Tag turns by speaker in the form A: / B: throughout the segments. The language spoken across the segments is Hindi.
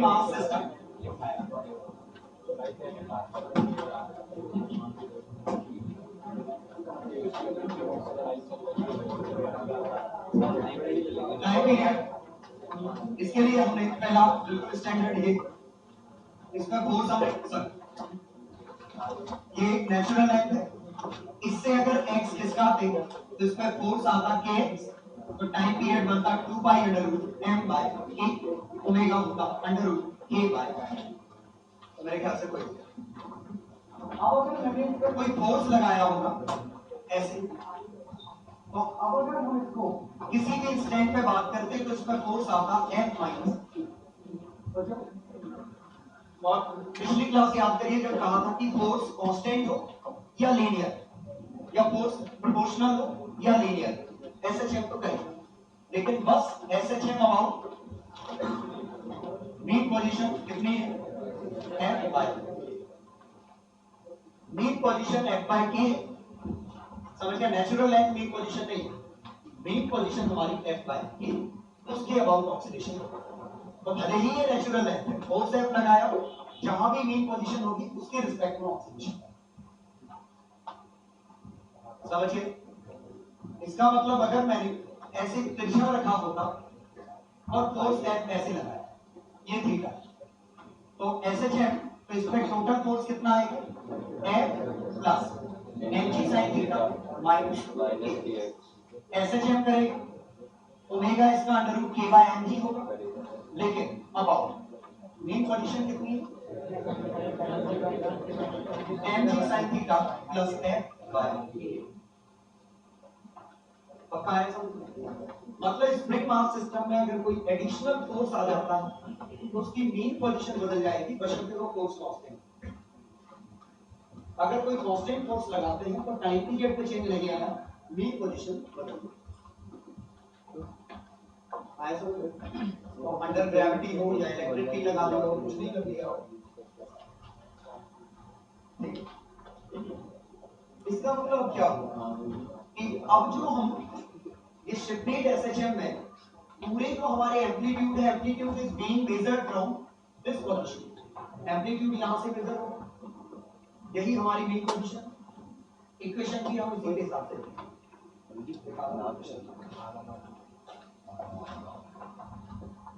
A: Mass system. टाइम पीरियड, इसके लिए हमने पहला बिल्कुल स्टैंडर्ड इसका फोर्स हम ये एक नेचुरल लेंथ है, इससे अगर x इसका आते तो इस पर फोर्स आता kx, तो टाइम पीरियड बनता 2 pi under root m by k, omega होता अंडर रूट k बाय। तो मेरे ख्याल से कोई अब अगर मैंने इस पर कोई फोर्स लगाया होगा ऐसे, तो अब अगर हम इसको किसी भी इंस्टेंट पे बात करते तो इस पर फोर्स आता f माइनस। और पिछली क्लास याद करिए जब कहा था कि फोर्स कांस्टेंट हो या लीनियर, या फोर्स प्रोपोर्शनल हो या लीनियर, एसएचएम तो करें, लेकिन बस एसएचएम अबाउट मीन पोजीशन कितनी है f by mean position f by k। समझ गया, नेचुरल लेंथ मीन पोजीशन नहीं है, मीन पोजीशन हमारी f बाय k, उसके अबाउट ऑक्सीडेशन। तो भले ही ये नेचुरल लेंथ है, फोर्स f लगाया, जहां भी मीन पोजीशन होगी उसके रिस्पेक्ट में ऑक्सीडेशन। समझिए, इसका मतलब अगर मैंने ऐसे तिरछा रखा होता और फोर्स f ऐसे लगाया, ये थीटा, तो एसएचएम, तो इस पे टोटल फोर्स कितना आएगा f plus mg sin theta minus SHM करेगा, ओमेगा इसका under root k by mg होगा, लेकिन अबाउट मीन पोजीशन कितनी है mg sin theta plus f by k। पक्का है सब? मतलब स्प्रिंग मास सिस्टम में अगर कोई एडिशनल फोर्स आ जाता है तो उसकी मीन पोजीशन बदल जाएगी, बशर्ते वो फोर्स कांस्टेंट। अगर कोई कांस्टेंट फोर्स लगाते हैं तो टाइम पीरियड पे चेंज नहीं आया, मीन पोजीशन बदल गई। आया समझ? तो अंडर ग्रेविटी हो या इलेक्ट्रिक फील्ड लगा दिया हो, कुछ नहीं कर दिया हो, इसका मतलब क्या हुआ कि अब जो हम इस शिफ्टेड एसएचएम में पूरे जो हमारे एम्पलीट्यूड है, amplitude is being measured from this position, amplitude यहां से मेजर होगा, यही हमारी मेन पोजीशन। इक्वेशन भी हम इसी के हिसाब से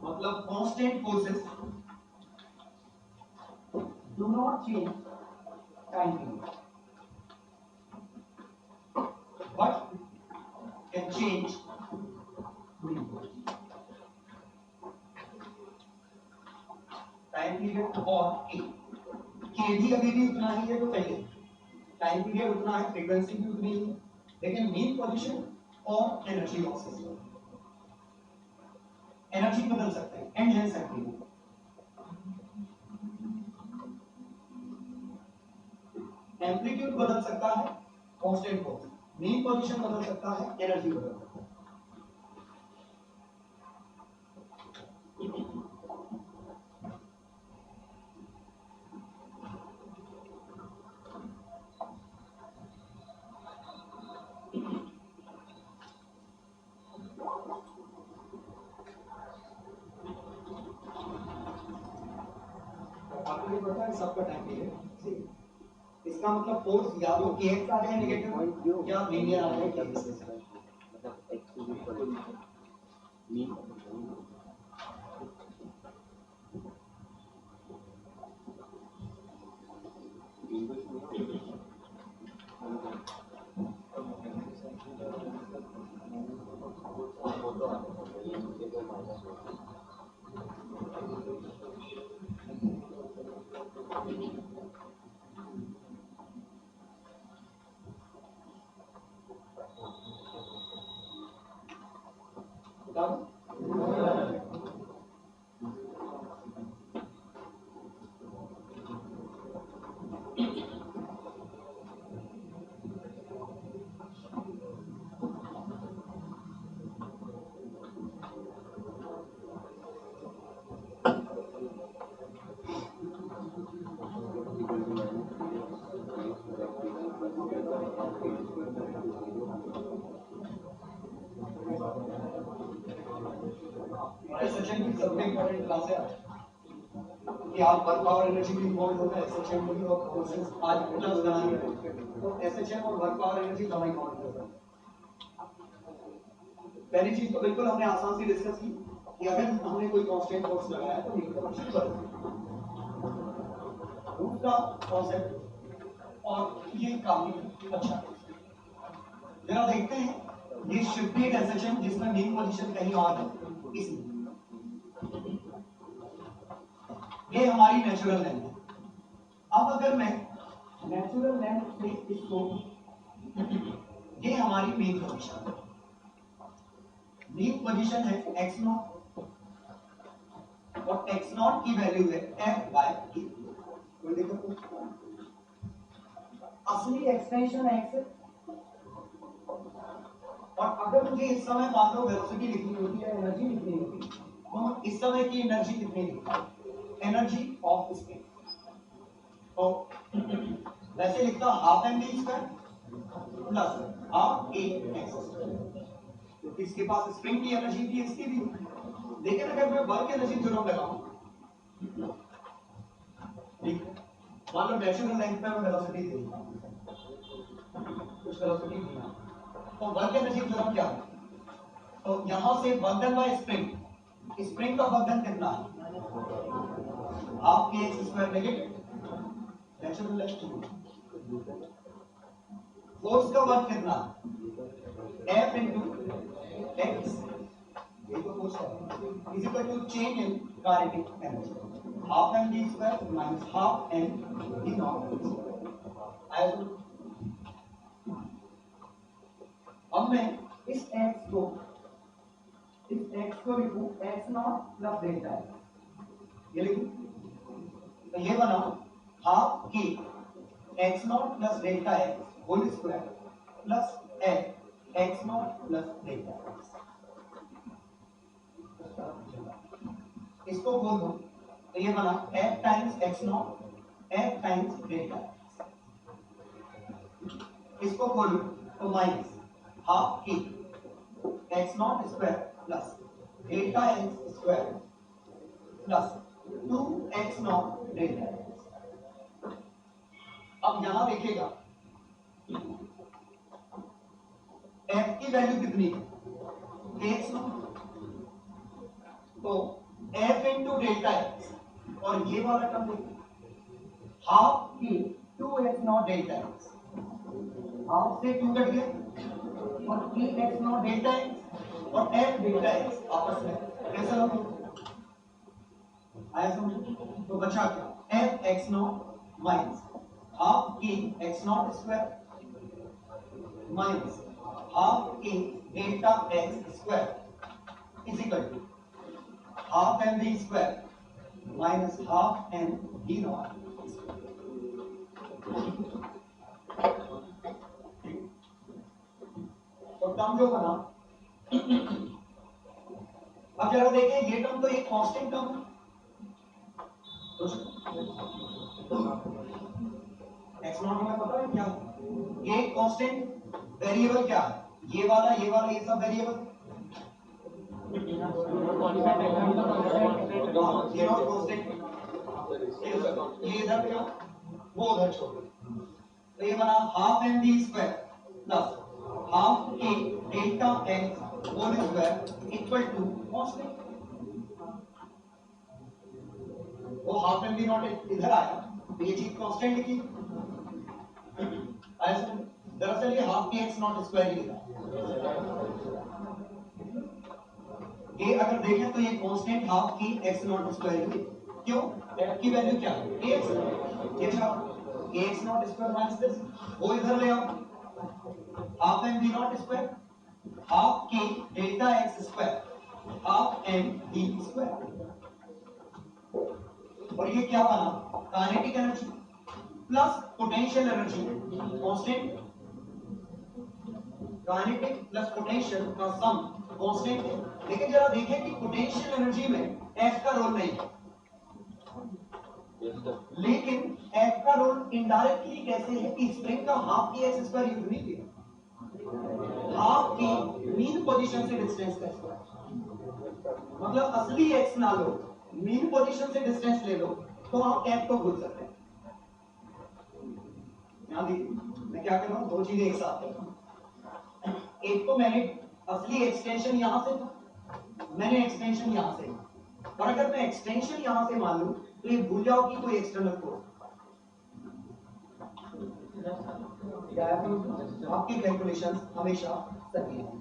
A: मतलब constant forces do not change time period but can change time period और k भी अभी भी उतना ही है जो पहले, टाइम पीरियड उतना है, फ्रीक्वेंसी भी उतनी ही है, लेकिन मीन पोजीशन और एनर्जी लॉसेस, एनर्जी बदल सकते हैं, एंड लेंथ एम्पलीट्यूड, एम्पलीट्यूड बदल सकता है कांस्टेंट फोर्स, मीन पोजीशन बदल सकता है, एनर्जी बदल सकता है। आपको ये पता है सबका टाइम पीरियड, इसका मतलब फोर्स या तो kx आ जाए नेगेटिव या लीनियर आ जाए kx, मतलब x मीन सबसे इम्पोर्टेंट क्लास है। कि आप वर्क पावर एनर्जी भी इन्वॉल्व होता है एसएचएम में और प्रोसेस आज क्लास बनानी है तो एसएचएम और वर्क पावर एनर्जी दोनों इन्वॉल्व होता है। पहली चीज तो बिल्कुल हमने आसान सी डिस्कस की कि अगर हमने कोई कांस्टेंट फोर्स लगाया है तो मीन पोजीशन बढ़ेगी। दूसरा कॉन्सेप्ट और ये काफी अच्छा है। जरा देखते हैं ये शिफ्टेड एसएचएम जिसमें मीन पोजीशन कहीं और है इसमें ये हमारी नेचुरल लेंथ है। अब अगर मैं नेचुरल लेंथ से इसको ये हमारी मीन पोजीशन है। मीन पोजीशन है x नॉट और x नॉट की वैल्यू है f बाय k। कोई दिक्कत नहीं? असली एक्सटेंशन x है और अगर मुझे इस समय मान लो वेलोसिटी लिखनी होती है एनर्जी लिखनी होती तो इस समय की एनर्जी कितनी लिखता है एनर्जी ऑफ स्पेस तो वैसे लिखता half M V square plus half A X क्योंकि इसके पास स्प्रिंग की एनर्जी थी इसकी भी लेकिन अगर मैं वर्क एनर्जी थ्योरम लगाऊं ठीक मान लो नेचुरल लेंथ पे मैं वेलोसिटी दे दूं कुछ वेलोसिटी दी तो वर्क एनर्जी थ्योरम क्या है तो यहां से वर्क डन बाय स्प्रिंग का वर्क डन कितना है हाफ के x square negative natural length force का वर्क कितना F into x ये तो फोर्स है is equal to change in kinetic energy half M D square minus half M D naught आया तो अब मैं इस x को लिखूं x नॉट प्लस डेल्टा ये लिखूं तो ये बना हाफ के X naught plus delta X whole square plus F X naught plus delta X इसको खोल दो तो ये बना F times X naught F times delta इसको खोलो तो माइनस हाफ के X naught square plus delta X square plus 2x naught delta X. अब यहां देखिएगा f की वैल्यू कितनी है x नॉट तो f इंटू डेल्टा एक्स और ये वाला टर्म देखिए हाफ की 2x naught delta x half से 2 कट गया और 3x नॉट डेल्टा एक्स और f डेल्टा एक्स आपस में कैंसिल हो गए आया समझ तो बचा क्या F X naught minus half के X naught square minus half K delta X square is equal to half M D square minus half M D naught तो टर्म जो बना अब जरा देखिए ये टर्म तो एक कांस्टेंट टर्म है एक्स नॉट हमें पता है क्या ये कांस्टेंट वेरिएबल क्या है ये वाला ये सब वेरिएबल ये नॉट कांस्टेंट ये इधर क्या वो उधर छोड़ तो ये बना half M D square plus half K delta X whole square equal to constant वो हाफ एम डी नॉट इधर आया तो ये चीज कांस्टेंट लिखी ऐसे दरअसल ये हाफ के एक्स नॉट स्क्वायर ही लिखा ये अगर देखें तो ये कांस्टेंट हाफ की एक्स नॉट स्क्वायर ही क्यों f की वैल्यू क्या है ax ये छाप ax naught square minus this वो इधर ले आओ half M D naught square half K delta X square half M D square और ये क्या बना kinetic energy plus potential energy constant kinetic plus potential का सम कांस्टेंट है लेकिन जरा देखें कि पोटेंशियल एनर्जी में F का रोल नहीं है लेकिन F का रोल इनडायरेक्टली कैसे है कि स्प्रिंग का हाफ की एक्स स्क्वायर यूज नहीं किया हाफ की मीन पोजीशन से डिस्टेंस का स्क्वायर मतलब असली एक्स ना लो मीन पोजीशन से डिस्टेंस ले लो तो आप F को भूल सकते हैं। ध्यान दीजिए, मैं क्या कर रहा हूँ, दो चीजें एक साथ कर रहा हूँ। एक तो मैंने असली एक्सटेंशन यहां से था, मैंने एक्सटेंशन यहां से, और अगर मैं एक्सटेंशन यहां से मान लूं तो ये भूल जाओ कि कोई एक्सटर्नल फोर्स। आपकी कैलकुलेशन हमेशा सही है।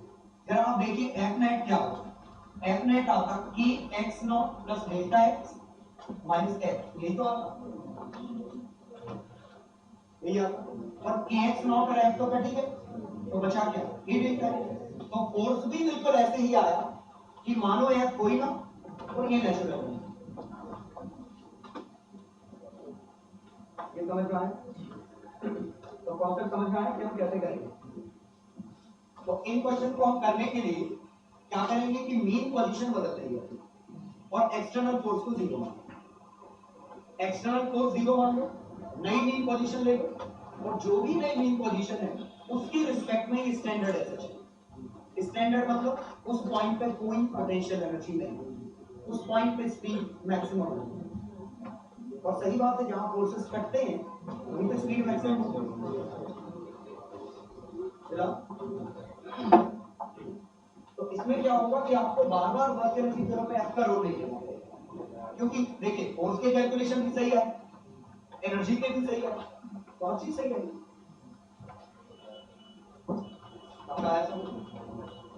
A: जरा आप देखिए एफ नेट क्या होगा, एफ नेट आता कि x naught plus delta x minus F, यही तो आता, यही आता। और के एक्स नॉट और एफ तो कट गए, तो बचा क्या, ये डेल्टा एक्स। तो फोर्स भी बिल्कुल ऐसे ही आया कि मानो एफ कोई ना और ये नेचुरल है। ये समझ में आया, तो कॉन्सेप्ट समझ में आया कि हम कैसे करेंगे। तो इन क्वेश्चन को हम करने के लिए क्या करेंगे कि मीन पोजीशन बदल देंगे और एक्सटर्नल फोर्स को जीरो मान लो। एक्सटर्नल फोर्स जीरो मान लो, नई मीन पोजीशन ले लो, और जो भी नई मीन पोजीशन है उसकी रिस्पेक्ट में स्टैंडर्ड है। स्टैंडर्ड मतलब उस पॉइंट पे कोई पोटेंशियल एनर्जी नहीं, उस पॉइंट पे स्पीड मैक्सिमम है। और सही बात है, जहां फोर्सेस कटते हैं वहीं पे स्पीड मैक्सिमम होती है। तो इसमें क्या होगा कि आपको बार बार वर्क एनर्जी थ्योरम में एफ का रोल नहीं लेना पड़ेगा, क्योंकि देखिए फोर्स के कैलकुलेशन भी सही है, एनर्जी के भी सही है, बहुत चीज सही है।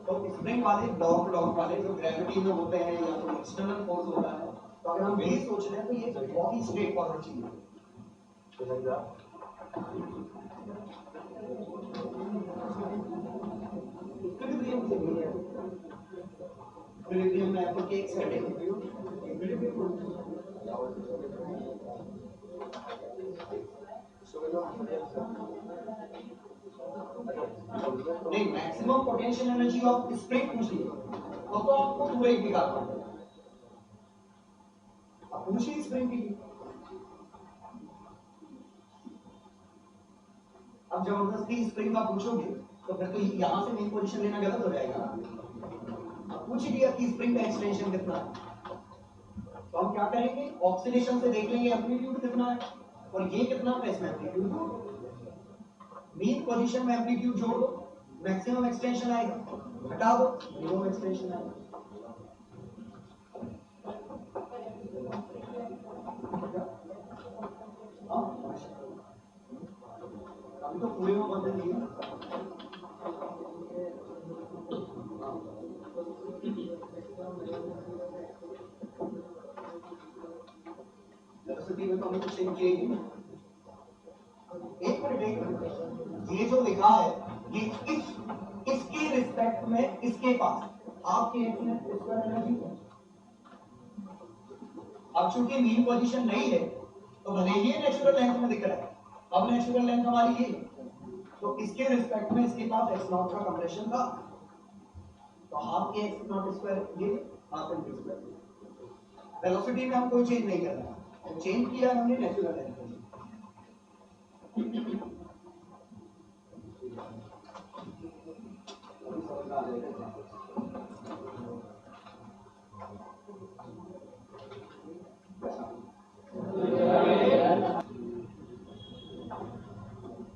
A: तो स्प्रिंग वाले डॉग वाले जो ग्रेविटी में होते हैं या तो एक्सटर्नल फोर्स होता है, तो अगर हम यही सोच रहे हैं तो ये बहुत ही स्ट्रेट फॉरवर्ड चीज है। इक्विलिब्रियम में आपको केक सेटिंग नहीं, maximum potential energy of spring पूछिए तो आपको पूरा ही निकालना है। अब पूछिए स्प्रिंग की, अब जबरदस्ती स्प्रिंग का पूछोगे तो फिर तो यहां से मेन पोजीशन लेना गलत हो जाएगा। अब पूछ लिया कि स्प्रिंग का एक्सटेंशन कितना है, तो हम क्या करेंगे, ऑक्सीडेशन से देख लेंगे एम्पलीट्यूड कितना है और ये कितना है, इसमें एम्पलीट्यूड मीन पोजीशन में एम्पलीट्यूड जोड़ दो, मैक्सिमम एक्सटेंशन आएगा, हटा दो मिनिमम एक्सटेंशन आएगा। अभी तो पूरे में बदल दिया। में तो हमें कुछ चेंज किया ही नहीं। एक मिनट, ये जो लिखा है ये इसके रिस्पेक्ट में इसके पास आपके एनर्जी, अब चूंकि मीन पोजीशन नहीं है तो भले ही नेचुरल लेंथ में दिख रहा है, अब नेचुरल लेंथ हमारी ये, तो इसके रिस्पेक्ट में इसके पास एक्स नॉट का कंप्रेशन था, तो हाफ के एक्स नॉट स्क्वायर ये हाफ एम स्क्वायर। वेलोसिटी में हम कोई चेंज नहीं कर रहे हैं, चेंज किया हमने नेचुरल लेंथ में।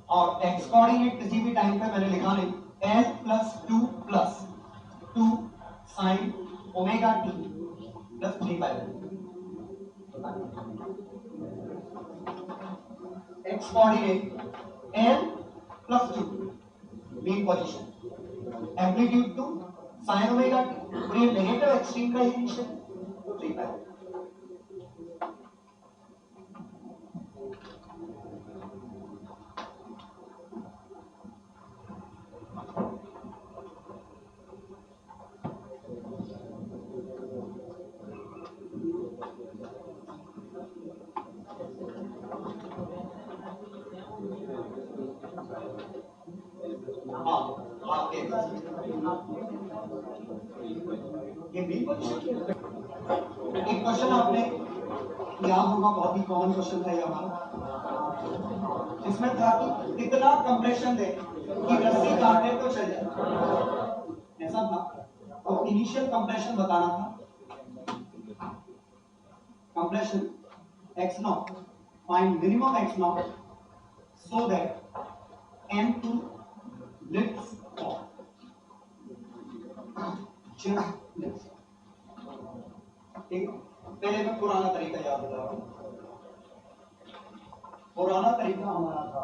A: और एक्स कोऑर्डिनेट किसी भी टाइम पे मैंने लिखा नहीं, L plus two sine omega T plus 3 x coordinate L plus 2 mean position, amplitude 2 sine omega T, और ये नेगेटिव एक्सट्रीम का इक्वेशन तो 3 ये मीन पोजीशन। एक क्वेश्चन आपने याद होगा, बहुत ही कॉमन क्वेश्चन था ये हमारा, इसमें था कि कितना कंप्रेशन दे कि रस्सी काटने तो चल जाए, ऐसा था। तो इनिशियल कंप्रेशन बताना था, compression x naught, find minimum x naught so that m2 lifts off. ठीक, पहले मैं पुराना तरीका याद दिला रहा हूं। पुराना तरीका हमारा था,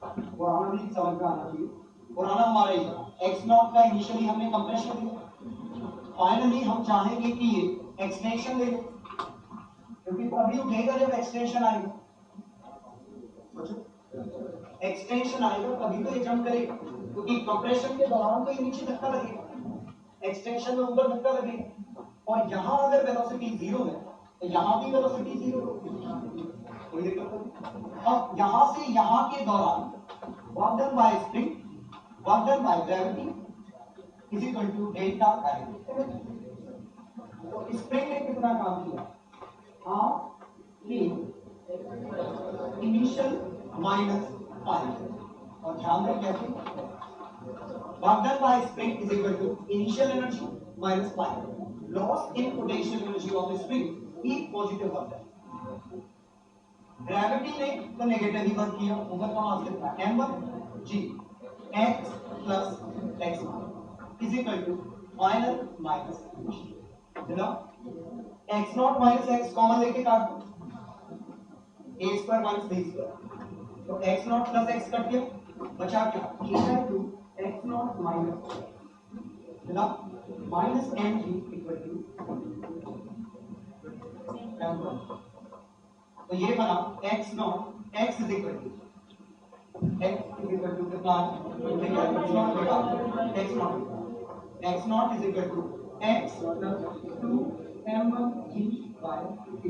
A: पुराना भी समझ में आना चाहिए। पुराना हमारा ही था, x नॉट का इनिशियली हमने कंप्रेशन दिया, फाइनली हम चाहेंगे कि ये एक्सटेंशन ले, क्योंकि तभी उठेगा जब एक्सटेंशन आएगा। एक्सटेंशन आएगा तभी तो ये जंप करेगा, क्योंकि कंप्रेशन के दौरान तो ये नीचे धक्का लगेगा, एक्सटेंशन में ऊपर धक्का लगेगा। और यहां अगर वेलोसिटी जीरो है तो यहां भी वेलोसिटी जीरो होगी, कोई दिक्कत नहीं। अब यहां से यहां के दौरान work done by spring, work done by gravity is equal to delta I. तो स्प्रिंग ने कितना काम किया? हाँ, इनिशियल माइनस पाई। और ध्यान दें कैसे, work done by spring is equal to initial energy minus pi, loss in potential energy of spring E positive work done. Gravity ने तो नेगेटिव ही वर्क किया, ऊपर का मास कितना? m1 g x plus x is equal to final minus ना, x naught minus x common लेके काट दो, a square minus b square, तो x नॉट प्लस x कट गया, बचा क्या? Equal to x naught minus ना minus mg equal to m1। तो ये बना x naught, x is equal to कितना? x naught is equal to x plus 2m1g by t,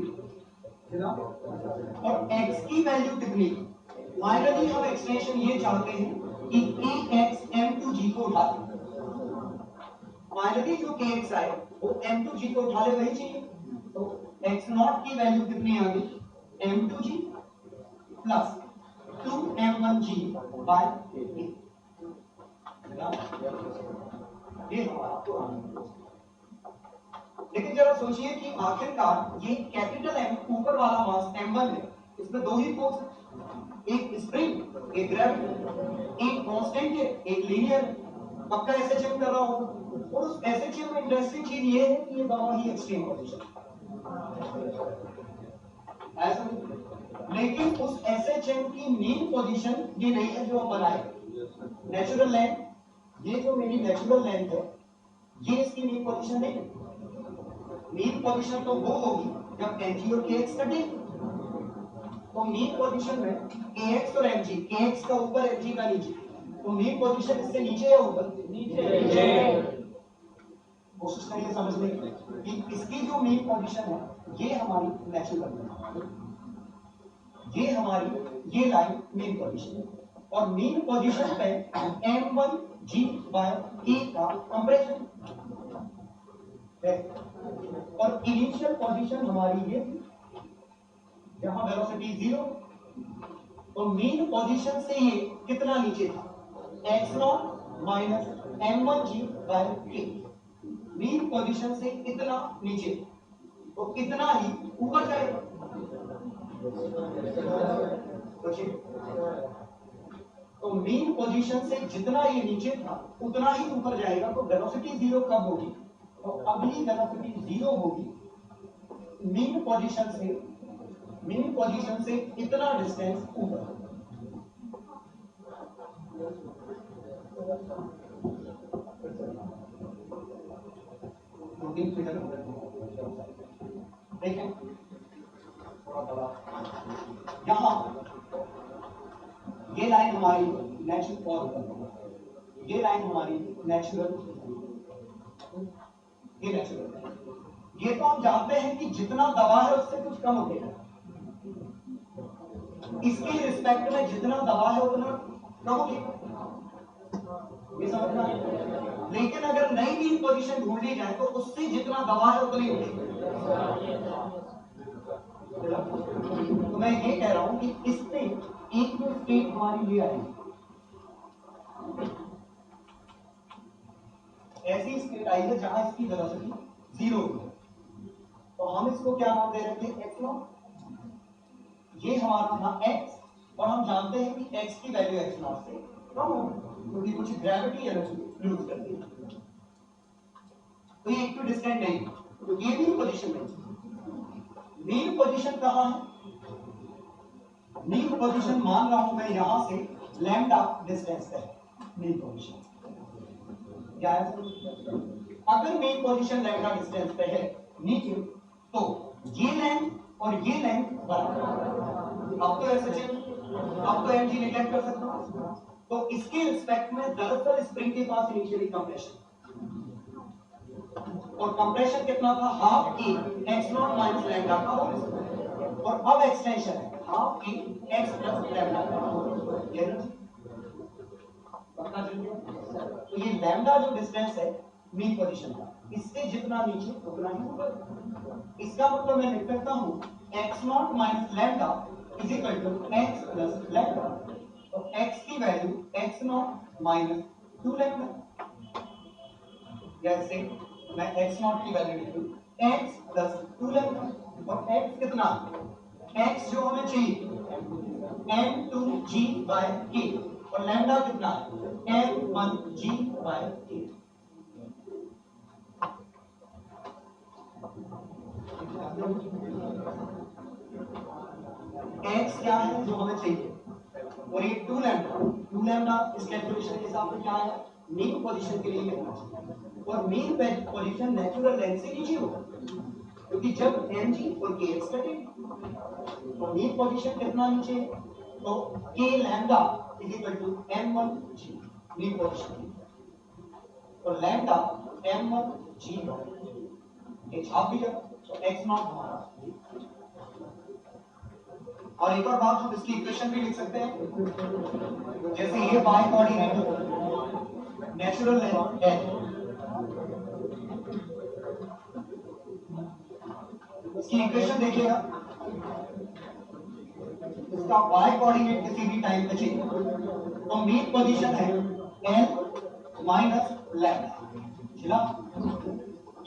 A: और x की वैल्यू कितनी? फाइनली हम एक्सटेंशन ये चाहते हैं कि kx m2g को उठा ले, फाइनली जो kx आए वो m2g को उठा ले, वही चाहिए। तो x नॉट की वैल्यू कितनी आ गई? m2g plus 2m1g by t। ये हमारा पुराना। लेकिन जरा सोचिए कि आखिरकार ये कैपिटल M ऊपर वाला मास m1 है, इसमें दो ही फोर्स है, एक स्प्रिंग, एक ग्रेविटी, एक कांस्टेंट है, एक लीनियर। पक्का एसएचएम कर रहा होगा, और उस एसएचएम में इंटरेस्टिंग चीज ये है कि ये दोनों ही एक्सट्रीम पोजीशन ऐसा, लेकिन उस एसएचएम की मीन पोजीशन ये नहीं है जो हम बनाए। नेचुरल लेंथ, ये जो मेरी नेचुरल लेंथ है, ये इसकी मीन पोजीशन नहीं है। मीन पोजीशन तो वो होगी जब mg और kx कटे, तो मीन पोजीशन में kx और mg, kx का ऊपर mg का नीचे, तो मीन पोजीशन इससे नीचे या ऊपर? नीचे। कोशिश करिए समझने की कि इसकी जो मीन पोजीशन है ये हमारी नेचुरल है, ये हमारी ये लाइन मीन पोजीशन है, और मीन पोजीशन पे m1g बाय k का कंप्रेशन है, और इनिशियल पोजीशन हमारी ये जहां वेलोसिटी जीरो, तो मीन पोजीशन से ये कितना नीचे था? x naught minus m1g by k, mean position से इतना नीचे, तो इतना ही ऊपर जाएगा। तो मीन पोजीशन से जितना ये नीचे था उतना ही ऊपर जाएगा, तो वेलोसिटी जीरो कब होगी? तो अगली वेलोसिटी जीरो होगी मीन पोजीशन से इतना डिस्टेंस ऊपर। देखें यहां ये लाइन हमारी नेचुरल, ये लाइन हमारी नेचुरल, ये नेचुरल। ये तो हम जानते हैं कि जितना दबा है उससे कुछ कम उठेगा, इसके रिस्पेक्ट में जितना दबा है उतना कम उठेगा, ये समझना है। लेकिन अगर नई मीन पोजीशन ढूंढ ली जाए तो उससे जितना दबा है उतना ही उठेगा। तो मैं ये कह रहा हूं कि इससे एक जो स्टेट हमारी ये आएगी, ऐसी स्टेट आई है जहां इसकी वेलोसिटी जीरो है, तो हम इसको क्या नाम दे रहे थे? X not. ये हमारा था x, और हम जानते हैं कि x की वैल्यू x0 से कम होगी क्योंकि कुछ ग्रेविटी एनर्जी लूज कर दी। तो ये इक्विडिस्टेंट नहीं, तो ये मीन पोजीशन नहीं। मीन पोजीशन कहां है? मीन पोजीशन मान रहा हूं मैं यहां से लैम्डा डिस्टेंस पे है मीन पोजीशन। क्या है? अगर मीन पोजीशन लैम्डा डिस्टेंस पे है नीचे, तो ये लेंथ और ये लेंथ बराबर। अब तो ऐसे चेक, अब तो mg निगलेक्ट कर सकता हूं। तो इसके रिस्पेक्ट में दरअसल स्प्रिंग के पास इनिशियली कंप्रेशन, और कंप्रेशन कितना था? हाफ की x0 माइनस लैम्डा का होल स्क्वायर, और अब एक्सटेंशन है हाफ की x प्लस लैम्डा का होल। ये पता चल गया? तो ये लैम्डा जो डिस्टेंस है मीन पोजीशन का, इससे जितना नीचे उतना ही ऊपर। इसका मतलब मैं लिख सकता हूं x0 minus lambda is equal to x plus lambda, तो x की वैल्यू x0 माइनस 2 लैम्डा। जैसे मैं x0 की वैल्यू लिखूं x प्लस 2 लैम्डा, और x कितना? x जो हमें चाहिए m2g बाय k, और लैम्डा कितना है? m1g by k। x क्या है जो हमें चाहिए, और ये 2 लैम्डा इस कैलकुलेशन के हिसाब से क्या आएगा? मीन पोजीशन के लिए लिखना चाहिए, और मीन पोजीशन नेचुरल लेंथ से नीचे होगा क्योंकि जब mg और kx कटेंगे तो मीन पोजीशन कितना नीचे है? तो k lambda is equal to m1g mean position, तो लैम्डा m1g ये छाप दिया, तो x0 हमारा। और एक और बात, हम इसकी इक्वेशन भी लिख सकते हैं, जैसे ये y कोऑर्डिनेट नेचुरल लेंथ है, इसकी इक्वेशन देखिएगा, इसका y कोऑर्डिनेट किसी भी टाइम पे चाहिए तो मीन पोजीशन है l माइनस लैम्डा,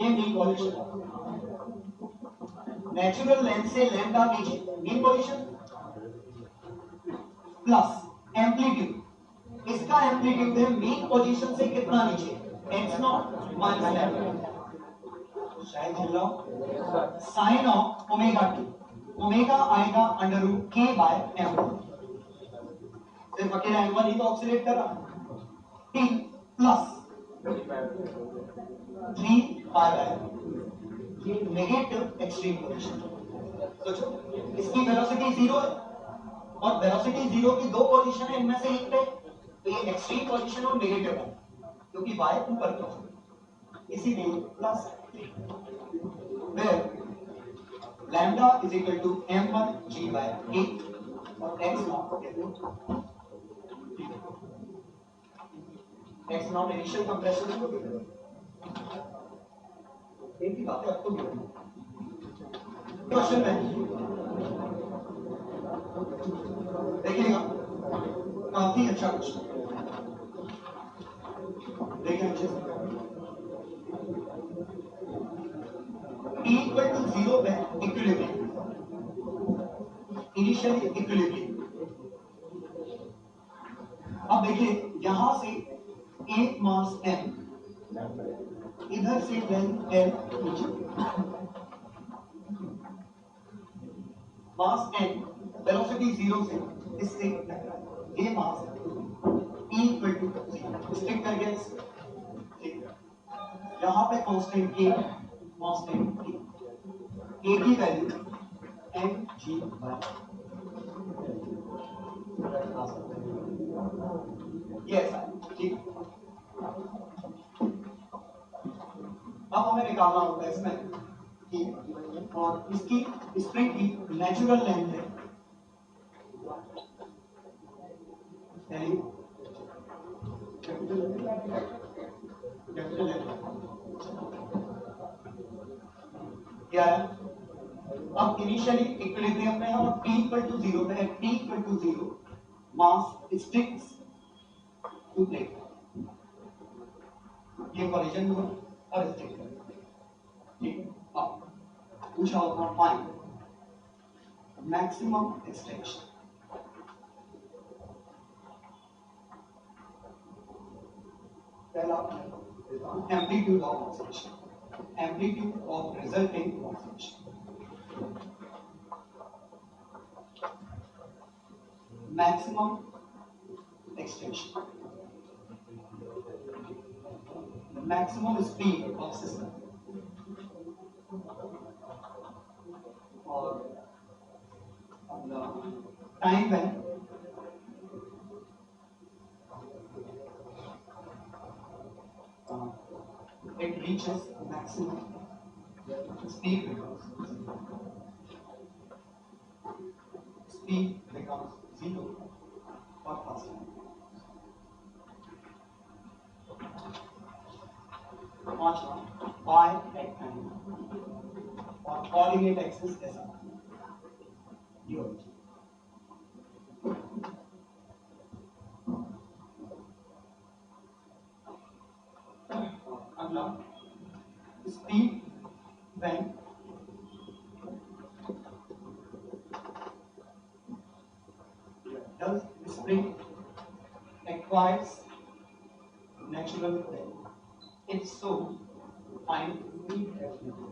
A: ये मीन पोजीशन। नेचुरल लेंथ से लैम्डा नीचे मीन पोजीशन प्लस एम्पलीट्यूड, इसका एम्पलीट्यूड है मीन पोजीशन से कितना नीचे? x0 माइनस लैम्डा, शायद हिल रहा, sine of omega T, omega आएगा under root k by m1, सिर्फ अकेला m1 ही तो ऑक्सीलेट कर रहा है, t प्लस 3 बाय ये नेगेटिव एक्सट्रीम पोजीशन। सोचो इसकी वेलोसिटी 0 है, और वेलोसिटी 0 की दो पोजीशन है, इनमें से एक पे तो ये एक्सट्रीम पोजीशन और नेगेटिव है क्योंकि y ऊपर की ओर, इसीलिए plus lambda is equal to m1g by k, और x0 इनिशियल कंप्रेशन है, एक ही बात है। अब तो क्वेश्चन है, देखिएगा काफी अच्छा क्वेश्चन, देखिए अच्छे से। T इक्वल टू 0 पे इक्विलिब्रियम, इनिशियली इक्विलिब्रियम। अब देखिए यहां से एक मास m, इधर से लेंथ l नीचे, मास m वेलोसिटी 0 से इससे टकरा, ये मास E इक्वल टू 0 स्टिक कर गया इससे, यहां पे कांस्टेंट k, कांस्टेंट k की वैल्यू mg बाय, ये ऐसा है, ठीक। अब हमें निकालना होगा इसमें कि, और इसकी स्प्रिंग की नेचुरल लेंथ है क्या है? अब इनिशियली इक्विलिब्रियम में हम t इक्वल टू 0 पे है, t equal to 0 mass sticks to plate, ये कोलिजन हुआ और स्टिक कर, ठीक। अब पूछा होगा फाइंड मैक्सिमम एक्सटेंशन, पहला amplitude of oscillation, amplitude of resulting oscillation, maximum extension, maximum speed of system or the time when it reaches maximum speed becomes zero or faster. पांचवा y at time और coordinate axis ऐसा अगला speed when does spring acquires natural value. If so, find speed at time.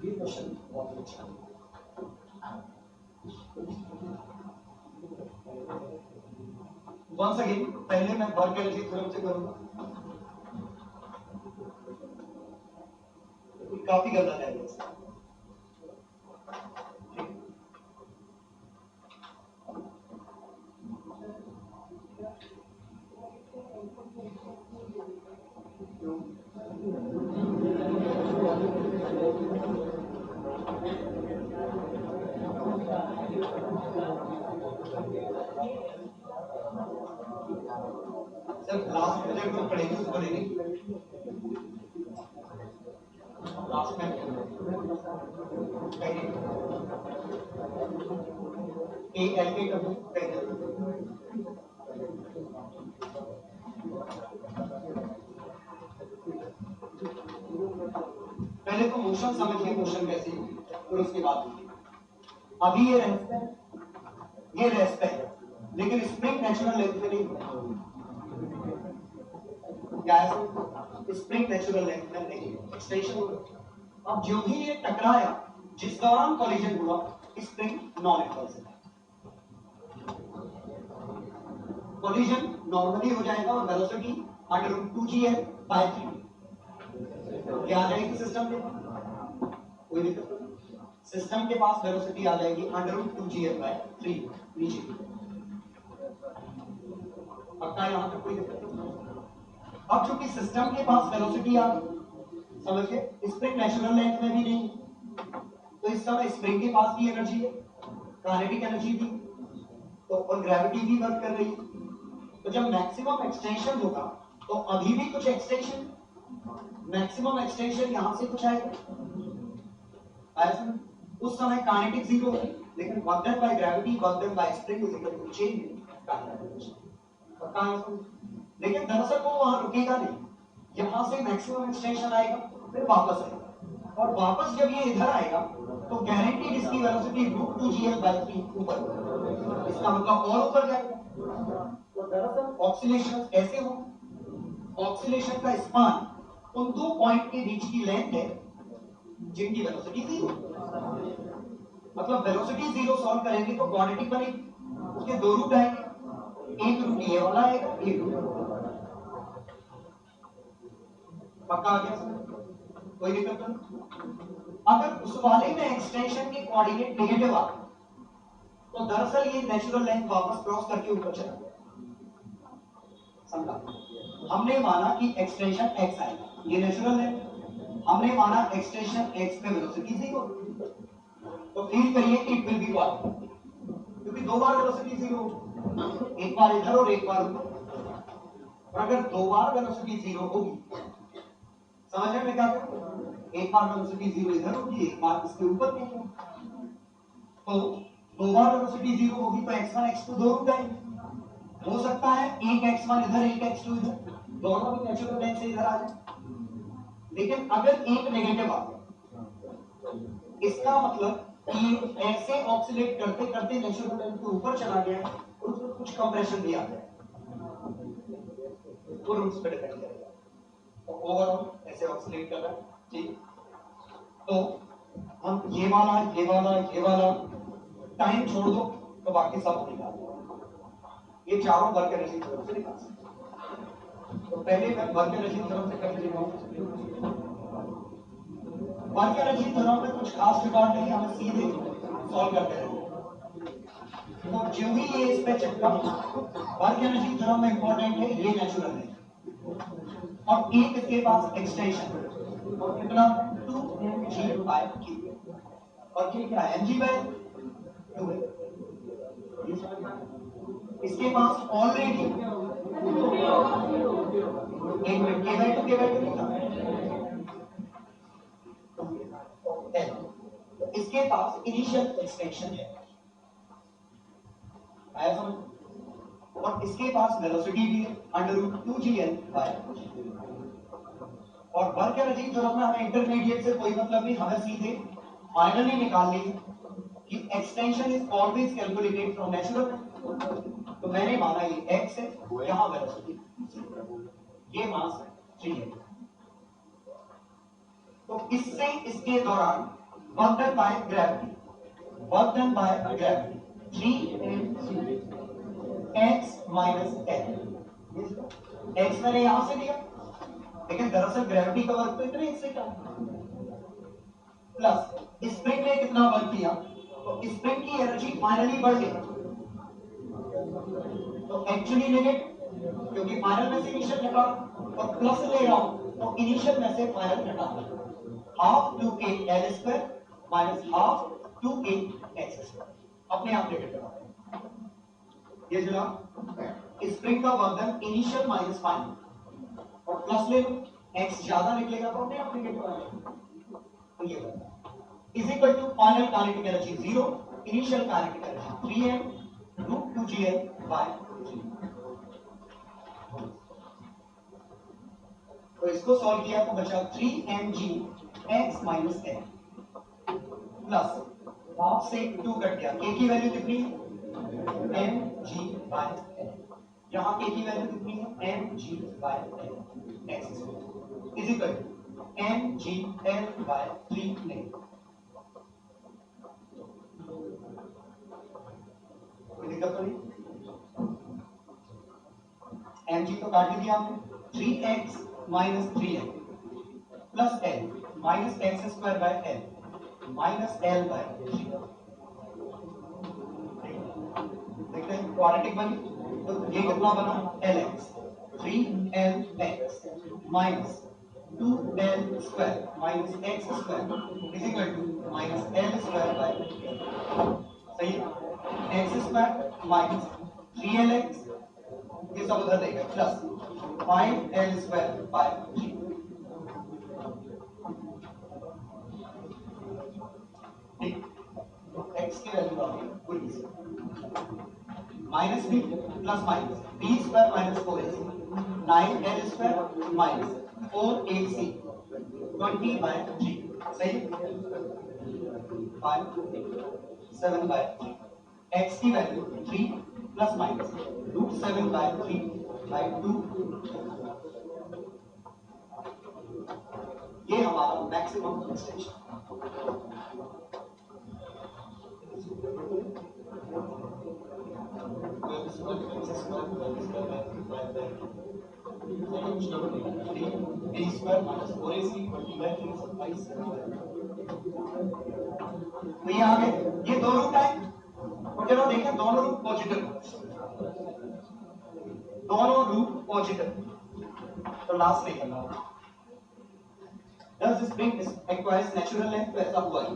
A: ये क्वेश्चन बहुत अच्छा है। Once again, पहले मैं वर्क एनर्जी थ्योरम से करूंगा, काफी गलत है ये। सर लास्ट प्रोजेक्ट में पढ़ेंगे उसको लेंगे, लास्ट में ए एल के कभी पहले तो मोशन समझिए, मोशन कैसी और उसके बाद अभी ये रेस्ट है, लेकिन स्प्रिंग नेचुरल लेंथ में नहीं क्या है, स्प्रिंग नेचुरल लेंथ में नहीं एक्सटेंशन होगा। अब जो भी ये टकराया, जिस दौरान कॉलिजन हुआ, spring non reversible, collision normally हो जाएगा और वेलोसिटी √2gl/3 क्या आ जाएगी सिस्टम के पास, कोई दिक्कत नहीं, सिस्टम के पास वेलोसिटी आ जाएगी √2gl/3 नीचे। पक्का यहां तक कोई दिक्कत नहीं। अब चूंकि सिस्टम के पास वेलोसिटी आ गई, समझिए स्प्रिंग नेचुरल लेंथ में भी नहीं, तो इस समय स्प्रिंग के पास भी एनर्जी है, काइनेटिक एनर्जी भी, तो और ग्रेविटी भी वर्क कर रही है। तो जब मैक्सिमम एक्सटेंशन होगा तो अभी भी कुछ एक्सटेंशन, मैक्सिमम एक्सटेंशन यहां से कुछ आएगा, उस समय काइनेटिक जीरो है, लेकिन work done by gravity, work done by spring is equal to change in kinetic. लेकिन दरअसल वो वहां रुकेगा नहीं, यहां से मैक्सिमम एक्सटेंशन आएगा, फिर वापस आएगा, और वापस जब ये इधर आएगा तो गारंटीड इसकी वेलोसिटी √2gl/3 ऊपर, इसका मतलब और ऊपर जाएगा। तो दरअसल ऑक्सीलेशन ऐसे हो, ऑक्सीलेशन का स्पान उन दो पॉइंट के बीच की लेंथ है जिनकी वेलोसिटी जीरो, मतलब वेलोसिटी जीरो सॉल्व करेंगे तो क्वाड्रेटिक बनेगी, उसके दो रूट आएंगे, एक रूट ये वाला आएगा, एक रूट पक्का आ गया समझ, कोई दिक्कत नहीं। अगर उस वाले में एक्सटेंशन के कोऑर्डिनेट नेगेटिव आ तो दरअसल ये नेचुरल लेंथ वापस क्रॉस करके ऊपर चला गया, समझा। हमने माना कि एक्सटेंशन x आएगा, ये नेचुरल लेंथ, हमने माना एक्सटेंशन x पे वेलोसिटी जीरो, तो फील करिए कि इट विल बी वन, क्योंकि दो बार वेलोसिटी जीरो, एक बार इधर और एक बार ऊपर, और अगर दो बार वेलोसिटी जीरो होगी, समझ में क्या करें, एक बार वेलोसिटी जीरो इधर होगी, एक बार इसके ऊपर नहीं, तो दो बार वेलोसिटी जीरो होगी तो x1 x2 दो रूट आएंगे, हो सकता है एक x1 इधर एक x2 इधर, दोनों भी नेचुरल लेंथ से इधर आ जाए। लेकिन अगर एक नेगेटिव आ गया, इसका मतलब कि ऐसे ऑक्सीलेट करते करते नेचुरल लेंथ के ऊपर चला गया है और उसमें कुछ कंप्रेशन भी आ गया, वो रूट्स पे डिपेंड करेगा। तो ओवरऑल ऐसे ऑक्सीलेट कर रहा है, ठीक। तो हम ये वाला टाइम छोड़ दो तो बाकी सब निकाल दो। ये चारों वर्क एनर्जी थ्योरम से निकाल सकते। तो पहले मैं वर्क एनर्जी थ्योरम से करके दिखाऊंगा। वर्क एनर्जी थ्योरम में कुछ खास रिकॉर्ड नहीं, हमें सीधे सॉल्व करते रहेंगे। तो जो भी ये इस पे चिपका, वर्क एनर्जी थ्योरम में इंपॉर्टेंट है ये नेचुरल है, और एक इसके पास एक्सटेंशन और कितना 2mg/q, और ये क्या है mg/2 है। इसके पास ऑलरेडी एक मिनट k/2 लिखा, इसके पास इनिशियल एक्सटेंशन है, आया समझ, और इसके पास वेलोसिटी भी है √2gl/g। और वर्क एनर्जी थ्योरम में हमें इंटरमीडिएट से कोई मतलब नहीं, हमें सीधे फाइनली निकालनी है कि extension is always calculated from natural. तो मैंने माना ये x है, यहां वेलोसिटी, ये मास 3 है। तो इससे इसके दौरान work done by gravity 3mx - l। x मैंने यहां से लिया, लेकिन दरअसल ग्रेविटी का वर्क तो इतने इससे क्या, प्लस स्प्रिंग ने कितना वर्क किया, तो स्प्रिंग की एनर्जी फाइनली बढ़ गई, तो एक्चुअली नेगेटिव, क्योंकि फाइनल में से इनिशियल घटा, और प्लस ले रहा हूं तो इनिशियल में से फाइनल घटा, half 2k/l² minus half 2k/x², अपने आप नेगेटिव करा। ये जनाब स्प्रिंग का work done initial minus final, और प्लस ले लो, x ज्यादा निकलेगा तो अपने आप नेगेटिव आएगा। तो ये is equal to final kinetic energy 0, initial kinetic energy 3m√2gl/g। तो इसको सॉल्व किया तो बचा 3mg(x - l) प्लस हाफ से 2 कट गया, k की वैल्यू कितनी है mg/l, यहां k की वैल्यू कितनी है mg/l, x is equal to mgl/3 नहीं। कोई दिक्कत तो नहीं, mg तो काट दिया आपने, 3x - 3l plus l minus x²/l minus l/3। देखते हैं क्वाड्रेटिक बनी, तो ये कितना बना lx, 3lx minus 2l² minus x² is equal to minus l²/, सही है, x² माइनस 3lx, ये सब उधर देगा, प्लस 5l²/g। x की वैल्यू आ गई पूरी से, minus b plus minus b² minus 4ac 9l² minus 4ac 20/3, सही, 5 7/3, x की वैल्यू 3 प्लस माइनस √7/3/2। ये हमारा मैक्सिमम एक्सटेंशन। तो ये आ गए, ये दो रूट है, और चलो देखें दोनों रूट पॉजिटिव, दोनों रूट पॉजिटिव, तो लास्ट नहीं करना। Does spring acquires natural length? तो ऐसा हुआ ही,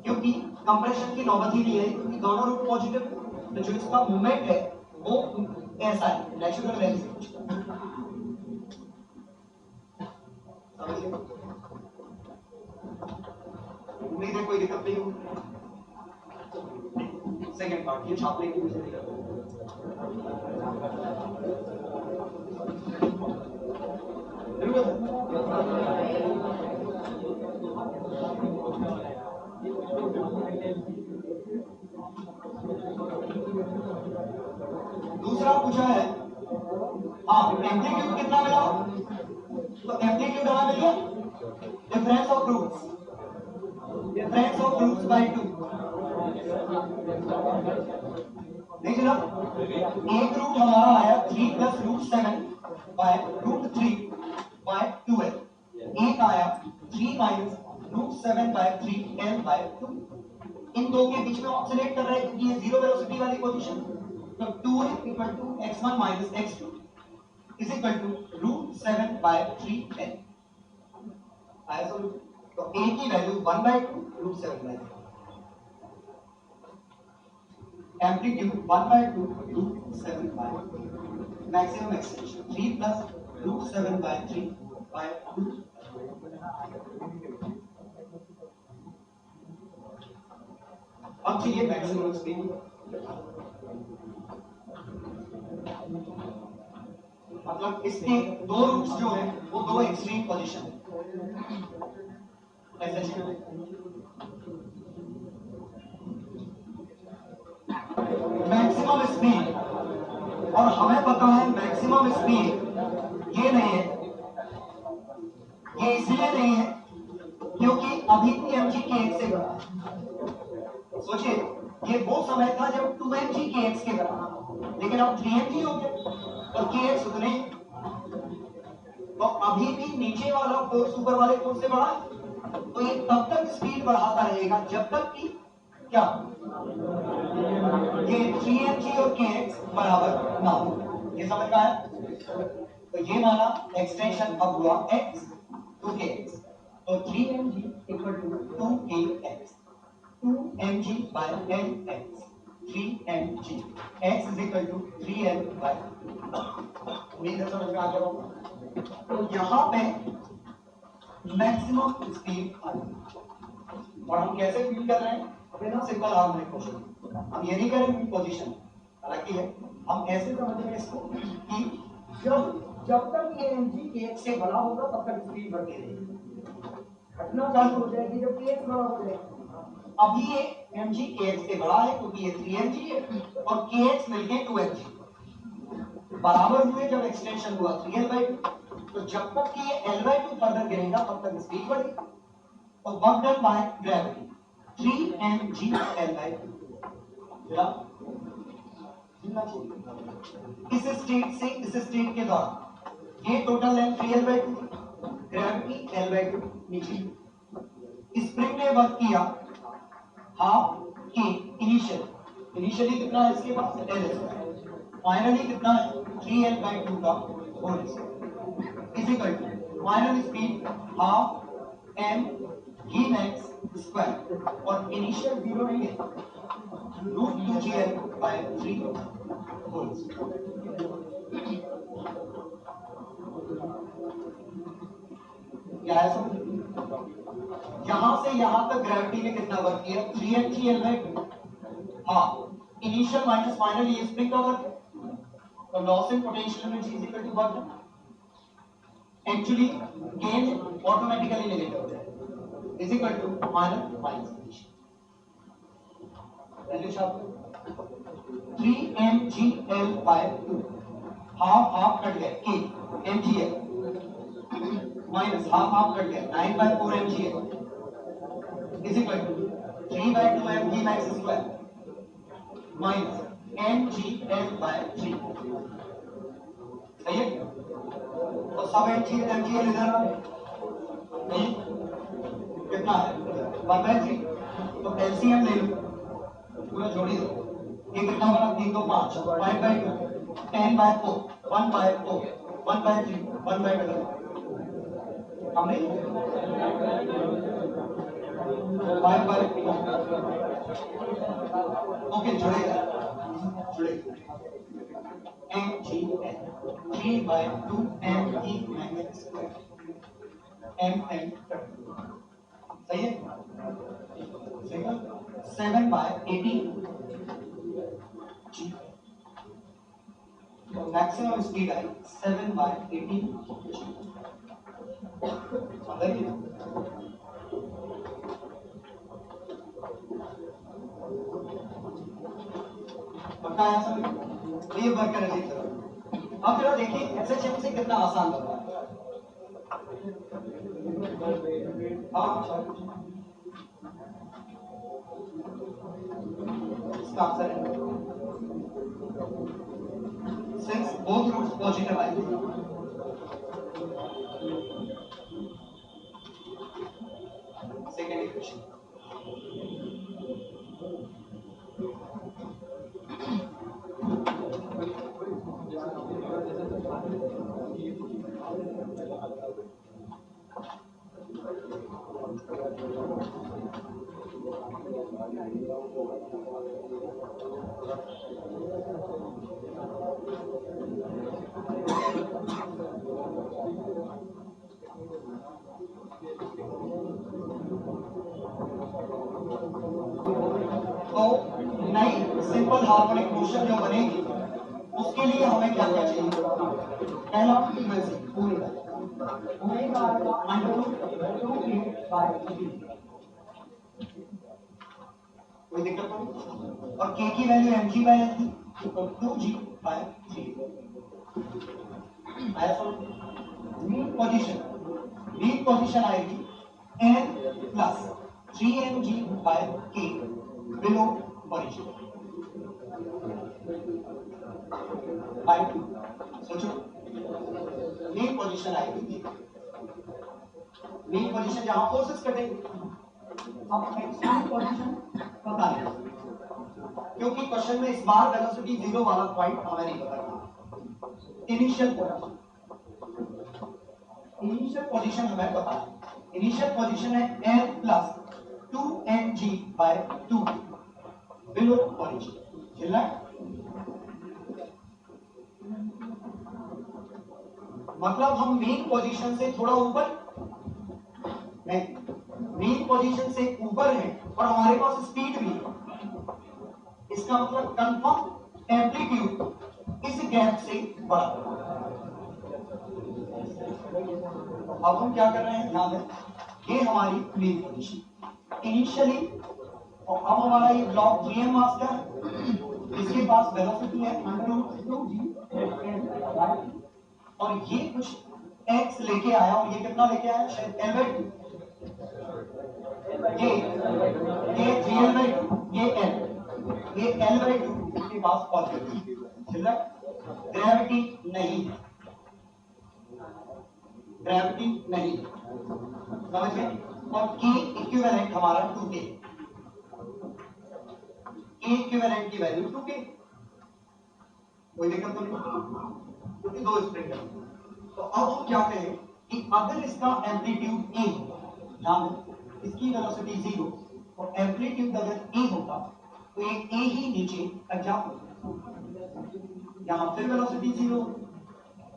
A: क्योंकि कंप्रेशन की नौबत ही नहीं है, क्योंकि दोनों रूट पॉजिटिव, तो जो इसका मूवमेंट है वो ऐसा है, नेचुरल लेंथ से कुछ समझिए। उम्मीद है कोई दिक्कत नहीं होगी। सेकेंड पार्ट, ये छापने की मुझे दिक्कत है। दूसरा पूछा है, हाँ एम्पलीट्यूड कितना मिला, तो एम्पलीट्यूड हमें मिल गया difference of roots, difference of roots by 2। देखिए ना, एक रूट हमारा आया 3 plus root 7 by root 3 by 2l, एक आया 3 minus root 7 by 3l by 2। इन दो के बीच में ऑक्सीलेट कर रहा है क्योंकि ये जीरो वेलोसिटी वाली पोजीशन, तो 2l equal to x1 minus x2 is equal to root 7 by 3l। आया सॉल्यूशन? तो a की value 1/2 root 7 by 3, amplitude 1/2 root 7 by 3, maximum extension 3 plus root 7 by 3 by 2। अब चाहिए मैक्सिमम स्पीड, मतलब इसके दो रूट्स जो है वो दो एक्सट्रीम पोजीशन है, ऐसे मैक्सिमम स्पीड, और हमें पता है मैक्सिमम स्पीड ये नहीं है, ये इसलिए नहीं है क्योंकि अभी mg kx से बड़ा है। सोचिए ये वो समय था जब 2mg kx के बड़ा, लेकिन अब 3mg हो गया और kx उतने ही, तो अभी भी नीचे वाला फोर्स ऊपर वाले फोर्स से बड़ा है, तो ये तब तक स्पीड बढ़ाता रहेगा जब तक कि क्या ये 3mg और kx बराबर ना हो। ये समझ में आया? तो ये माना एक्सटेंशन अब हुआ x to kx, तो 3mg equal to 2kx, 2mg by lx, 3mg, x is equal to 3l by 2। उम्मीद है समझ में आ गया होगा। तो यहाँ पे मैक्सिमम स्पीड आ गई, और हम कैसे फील कर रहे हैं? बिना सिंपल हार्मोनिक मोशन, हम ये नहीं करेंगे पोजीशन, हालांकि है हम ऐसे समझेंगे इसको कि जब तक ये mg kx से बड़ा होगा तब तक स्पीड बढ़ती रहेगी, घटना चालू हो जाएगी जब kx बड़ा हो जाएगा। अभी ये mg kx से बड़ा है क्योंकि ये 3mg है और kx मिलके 2mg बराबर हुए जब एक्सटेंशन हुआ 3l/2, तो जब तक कि ये l/2 फर्दर गिरेगा तब तक स्पीड बढ़ेगी। तो work done by gravity 3mg l/2, इस स्टेट से इस स्टेट के दौरान ये total length 3l/2, gravity l/2 नीचे, स्प्रिंग ने वर्क किया हाफ के इनिशियली कितना है इसके पास l2, फाइनली कितना है 3l/2 का whole square is equal to final speed half m v max square, और इनिशियल जीरो नहीं है, root 2gl by 3 whole square. क्या है समझ? यहां से यहां तक ग्रेविटी ने कितना वर्क किया 3mg l/2, हाँ इनिशियल माइनस फाइनल ये स्प्रिंग का वर्क है, तो loss in potential energy is equal to work, actually gain automatically negative हो जाएगा is equal to final minus initial value sharp 3mgl/2, half half cut गया k mgl minus half half cut गया 9/4 mgl is equal to 3/2 mg max square minus mgl/3। सही है? तो सब mgl इधर आ गए, कितना है 1/3, तो एलसीएम ले लो, पूरा जोड़ी दो, ये कितना बना 3 2 5 5/2 10/4 1/4 1/3 1/2, हमने 5/4 ओके जुड़ेगा mgl 3/2 mg max square mm, सही है? 7/18 g, तो मैक्सिमम स्पीड आई 7/18 g। पक्का है सभी? तो ये वर्क एनर्जी थ्योरम। अब जरा देखिए एसएचएम से कितना आसान बन रहा है। हाँ इसका आंसर है सिंस बोथ रूट्स पॉजिटिव आएंगे। सेकेंड इक्वेशन तो नई सिंपल हार्मोनिक मोशन जो बनेगी उसके लिए हमें क्या क्या चाहिए? पहला पूरी कोई दिक्कत नहीं। और के की value M G by L थी तो 2g बाय 3 आया समझ। मीन पोजीशन आएगी n plus 3mg by k below origin by 2। सोचो मीन पोजीशन आएगी, मीन पोजीशन जहां फोर्सेस कटेंगे। अब एक्सट्रीम पोजीशन पता नहीं क्योंकि क्वेश्चन में इस बार वेलोसिटी जीरो वाला पॉइंट हमें नहीं पता। इनिशियल पोजीशन हमें पता है। इनिशियल पोजीशन है n plus 2mg by 2 below origin. चल रहा है? मतलब हम मेन पोजीशन से थोड़ा ऊपर नहीं, मेन पोजीशन से ऊपर है और हमारे पास स्पीड भी है। इसका मतलब कंफर्म एम्पलीट्यूड इस गैप से बड़ा। अब हम क्या कर रहे हैं ध्यान दें, ये हमारी मेन पोजीशन इनिशियली, और अब हमारा ये ब्लॉक 3m मास का है, इसके पास वेलोसिटी है √2g और ये कुछ x लेके आया और ये कितना लेके आया शायद l/2। ये 3l/2 ये l, ये l/2 इसके पास पॉजिटिव। चल रहा है? ग्रेविटी नहीं है, ग्रेविटी नहीं समझ गए। और k इक्विवेलेंट हमारा 2k, k इक्विवेलेंट की वैल्यू 2k। कोई दिक्कत तो नहीं क्योंकि दो स्प्रिंग है। तो अब हम क्या कहें कि अगर इसका एम्पलीट्यूड a होगा, ध्यान दें इसकी वेलोसिटी 0 और एम्पलीट्यूड अगर a होगा तो ये a ही नीचे तक जा, यहां फिर वेलोसिटी 0,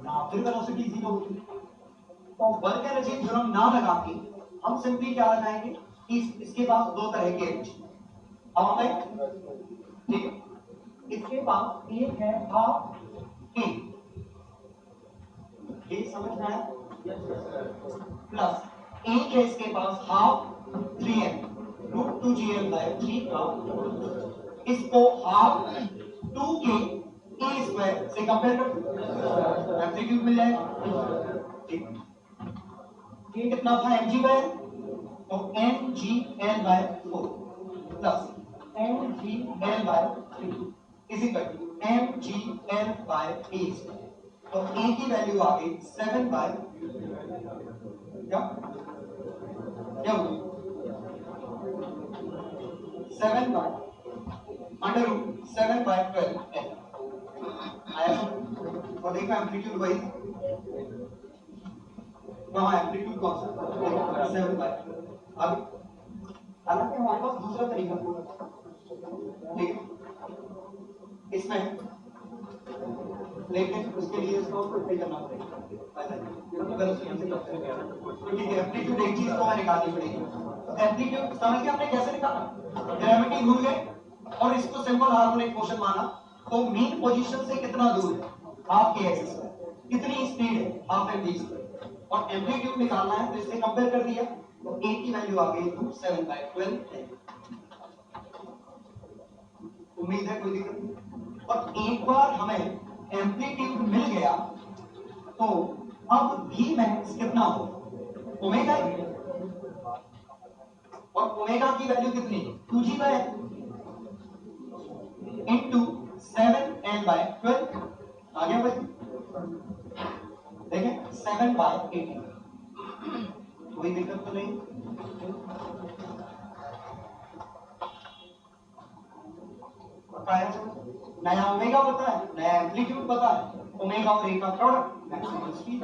A: यहां फिर वेलोसिटी 0। तो वर्क एनर्जी थ्योरम ना लगा के हम सिंपली क्या लगाएंगे कि इसके पास दो तरह के एनर्जी। अब हमें ठीक, इसके पास एक है हाफ k, ये समझना है, प्लस एक है इसके पास हाफ 3m √2gl बाय 3 का, इसको हाफ 2k a स्क्वायर से कंपेयर कर एम्पलीट्यूड मिल जाएगा। ठीक, ये कितना था mg बाय l, तो mgl by 4 plus mgl by 3 इसी पर mgl बाय a स्क्वायर। तो a की वैल्यू आ गई 7 बाय क्या क्या हुई 7 बाय √7 बाय 12 l आया। और देखा एम्पलीट्यूड वही वहां एम्पलीट्यूड कौन सा 7 बाय। अब हालांकि हमारे पास दूसरा तरीका ठीक है इसमें, लेकिन उसके लिए इसको फिर करना पड़ेगा क्योंकि एम्पलीट्यूड एक चीज को हमें निकालनी पड़ेगी। तो एम्पलीट्यूड समझ के हमने कैसे निकाला, ग्रेविटी भूल गए और इसको सिंपल हार्मोनिक मोशन माना। तो मीन पोजीशन से कितना दूर है हाफ के एक्स स्क्वायर, कितनी स्पीड है हाफ एम वी स्क्वायर, और एम्पलीट्यूड निकालना है तो इससे कंपेयर कर दिया तो a की वैल्यू आ गई 7 बाय 12। उम्मीद है कोई दिक्कत नहीं। और एक बार हमें एम्पलीट्यूड मिल गया तो अब भी मैक्स कितना हो, ओमेगा, और ओमेगा की वैल्यू कितनी, 2g बाय इंटू 7l/12 आ गया भाई, देखें 7/18, कोई दिक्कत तो नहीं। पता है, नया ओमेगा पता है, नया एम्पलीट्यूड पता है, ओमेगा और ए का प्रोडक्ट मैक्सिमम स्पीड।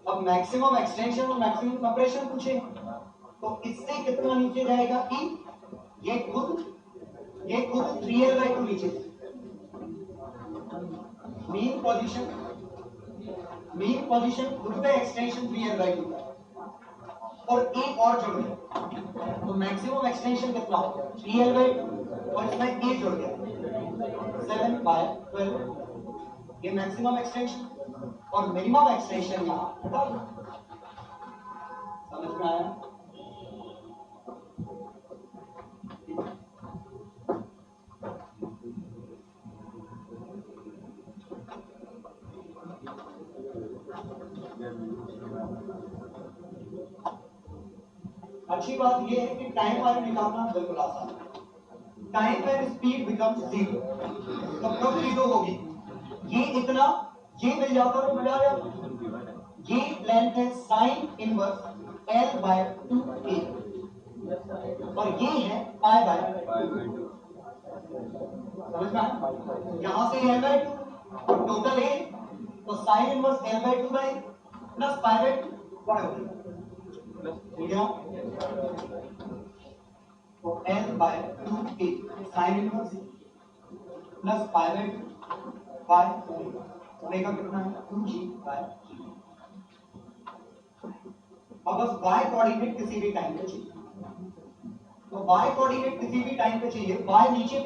A: अब मैक्सिमम एक्सटेंशन और मैक्सिमम कंप्रेशन पूछे तो इससे कितना नीचे जाएगा, कि ये खुद 3l/2 नीचे, मेन पोजीशन खुद पे एक्सटेंशन 3l/2 का, और एक और जुड़ गया तो मैक्सिमम एक्सटेंशन कितना हो गया, 3l/2, और इसमें ए जुड़ गया 7/12, ये मैक्सिमम एक्सटेंशन, और मिनिमम एक्सटेंशन यहां हटा दो। समझ में आया? अच्छी बात यह है कि टाइम वैल्यू निकालना बिल्कुल आसान है। टाइम व्हेन स्पीड बिकम्स 0, तो कब 0 होगी, ये इतना, ये मिल जाता तो मिला जाता, ये लेंथ है साइन इनवर्स l/2a, और ये है π/2, समझ में आया? यहां से l/2 और टोटल a, तो sine inverse l/2 plus π/2 y हो गया, तो l/2a sine inverse plus π/2 y, omega कितना है, 2g/g। अब बस y कोऑर्डिनेट किसी भी टाइम पे चाहिए, तो y कोऑर्डिनेट किसी भी टाइम पे चाहिए, y नीचे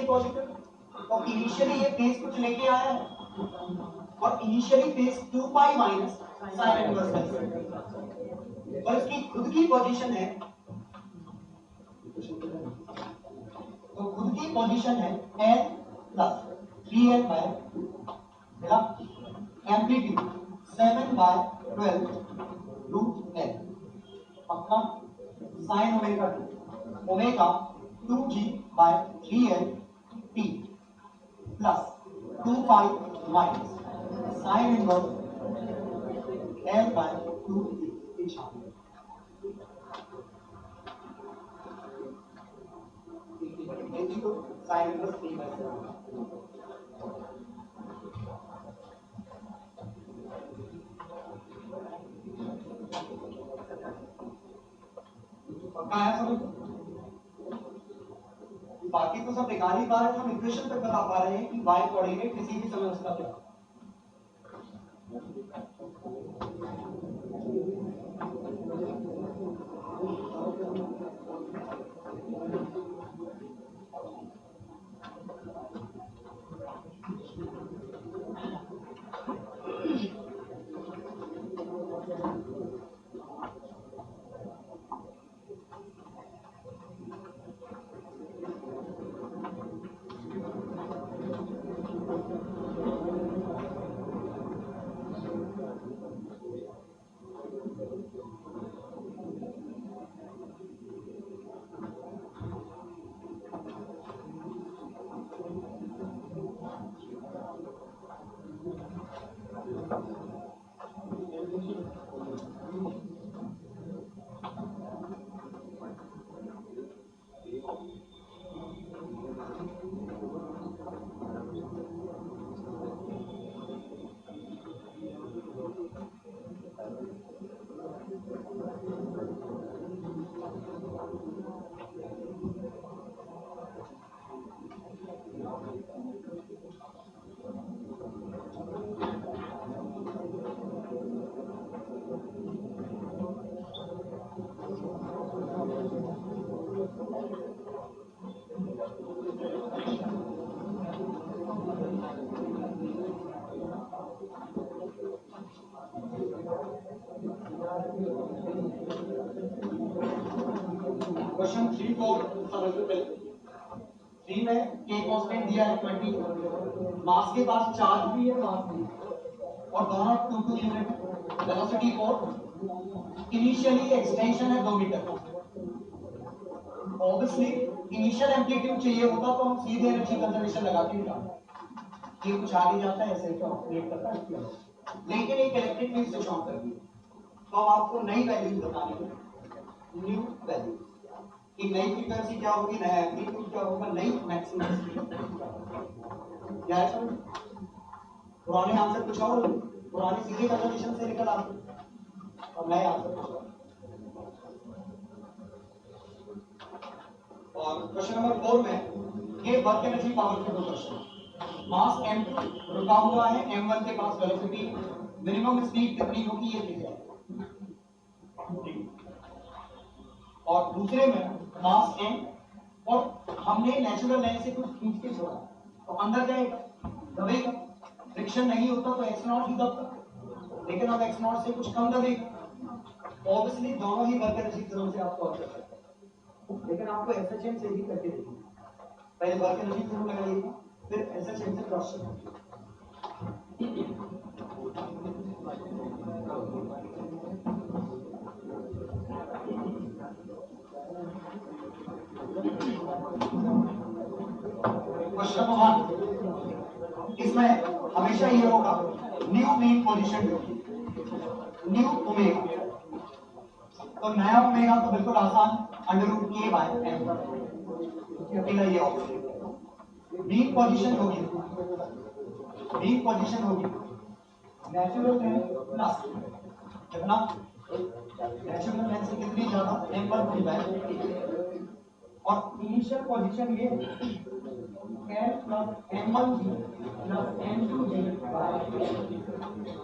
A: पॉजिटिव, तो इनिशियली ये फेज कुछ लेके आया है, और initially phase 2π minus sine inverse है, और इसकी खुद की पोजीशन है, तो खुद की पोजीशन है l प्लस 3l/2, मिला, एम्पलीट्यूड 7/12 रूट l, अपना sine omega 2g/3l t plus 2π minus sine inverse l/2 sine inverse 3/7। पक्का है समझ? बाकी तो सब निकाल ही पा रहे हैं, हम इक्वेशन तक बता पा रहे हैं कि y कोऑर्डिनेट किसी भी समय उसका क्या। क्वेश्चन 3 4 समझते पहले। 3 में के कांस्टेंट दिया है 20, मास के पास चार्ज भी है मास भी, और दोनों 2 यूनिट, वेलोसिटी 4, इनिशियली एक्सटेंशन है 2 मीटर। ऑब्वियसली इनिशियल एम्पलीट्यूड चाहिए होता तो हम सीधे एनर्जी कंजर्वेशन लगा के निकालते, ये कुछ आगे जाता है ऐसे तो ऑपरेट करता है, लेकिन एक इलेक्ट्रिक फील्ड स्विच ऑन कर दी तो अब आपको नई वैल्यू बतानी है, न्यू वैल्यू कि नई फ्रीक्वेंसी क्या होगी, नया एम्पलीट्यूड क्या होगा, नई मैक्सिमम स्पीड क्या है। समझ पुराने आंसर कुछ और, पुराने सीधे कंजर्वेशन से निकल आते और नए आंसर कुछ और। और क्वेश्चन नंबर 4 में ये वर्क एनर्जी पावर के दो क्वेश्चन। मास m2 रुका हुआ है, m1 के पास वेलोसिटी, मिनिमम स्पीड कितनी होगी ये दिया है। और दूसरे में मास m और हमने नेचुरल लाइन से कुछ खींच के छोड़ा तो अंदर जाएगा, दबेगा, फ्रिक्शन नहीं होता तो x0 ही दबता, लेकिन अब x0 से कुछ कम दबेगा। ऑब्वियसली दोनों ही वर्क एनर्जी थ्योरम से आप सॉल्व कर सकते हैं, लेकिन आपको एसएचएम से ही करके देखिए। पहले वर्क एनर्जी थ्योरम लगाइएगा, फिर एसएचएम से क्रॉस चेक। क्वेश्चन नंबर 1, इसमें हमेशा ये होगा new mean position new omega, तो नया ओमेगा तो बिल्कुल आसान, √k/m, अकेला ये ऑप्शन। मीन पोजीशन होगी नेचुरल लेंथ प्लस कितना, नेचुरल लेंथ से कितनी ज्यादा, m1/k, और इनिशियल पोजीशन ये l plus m1g plus m2g,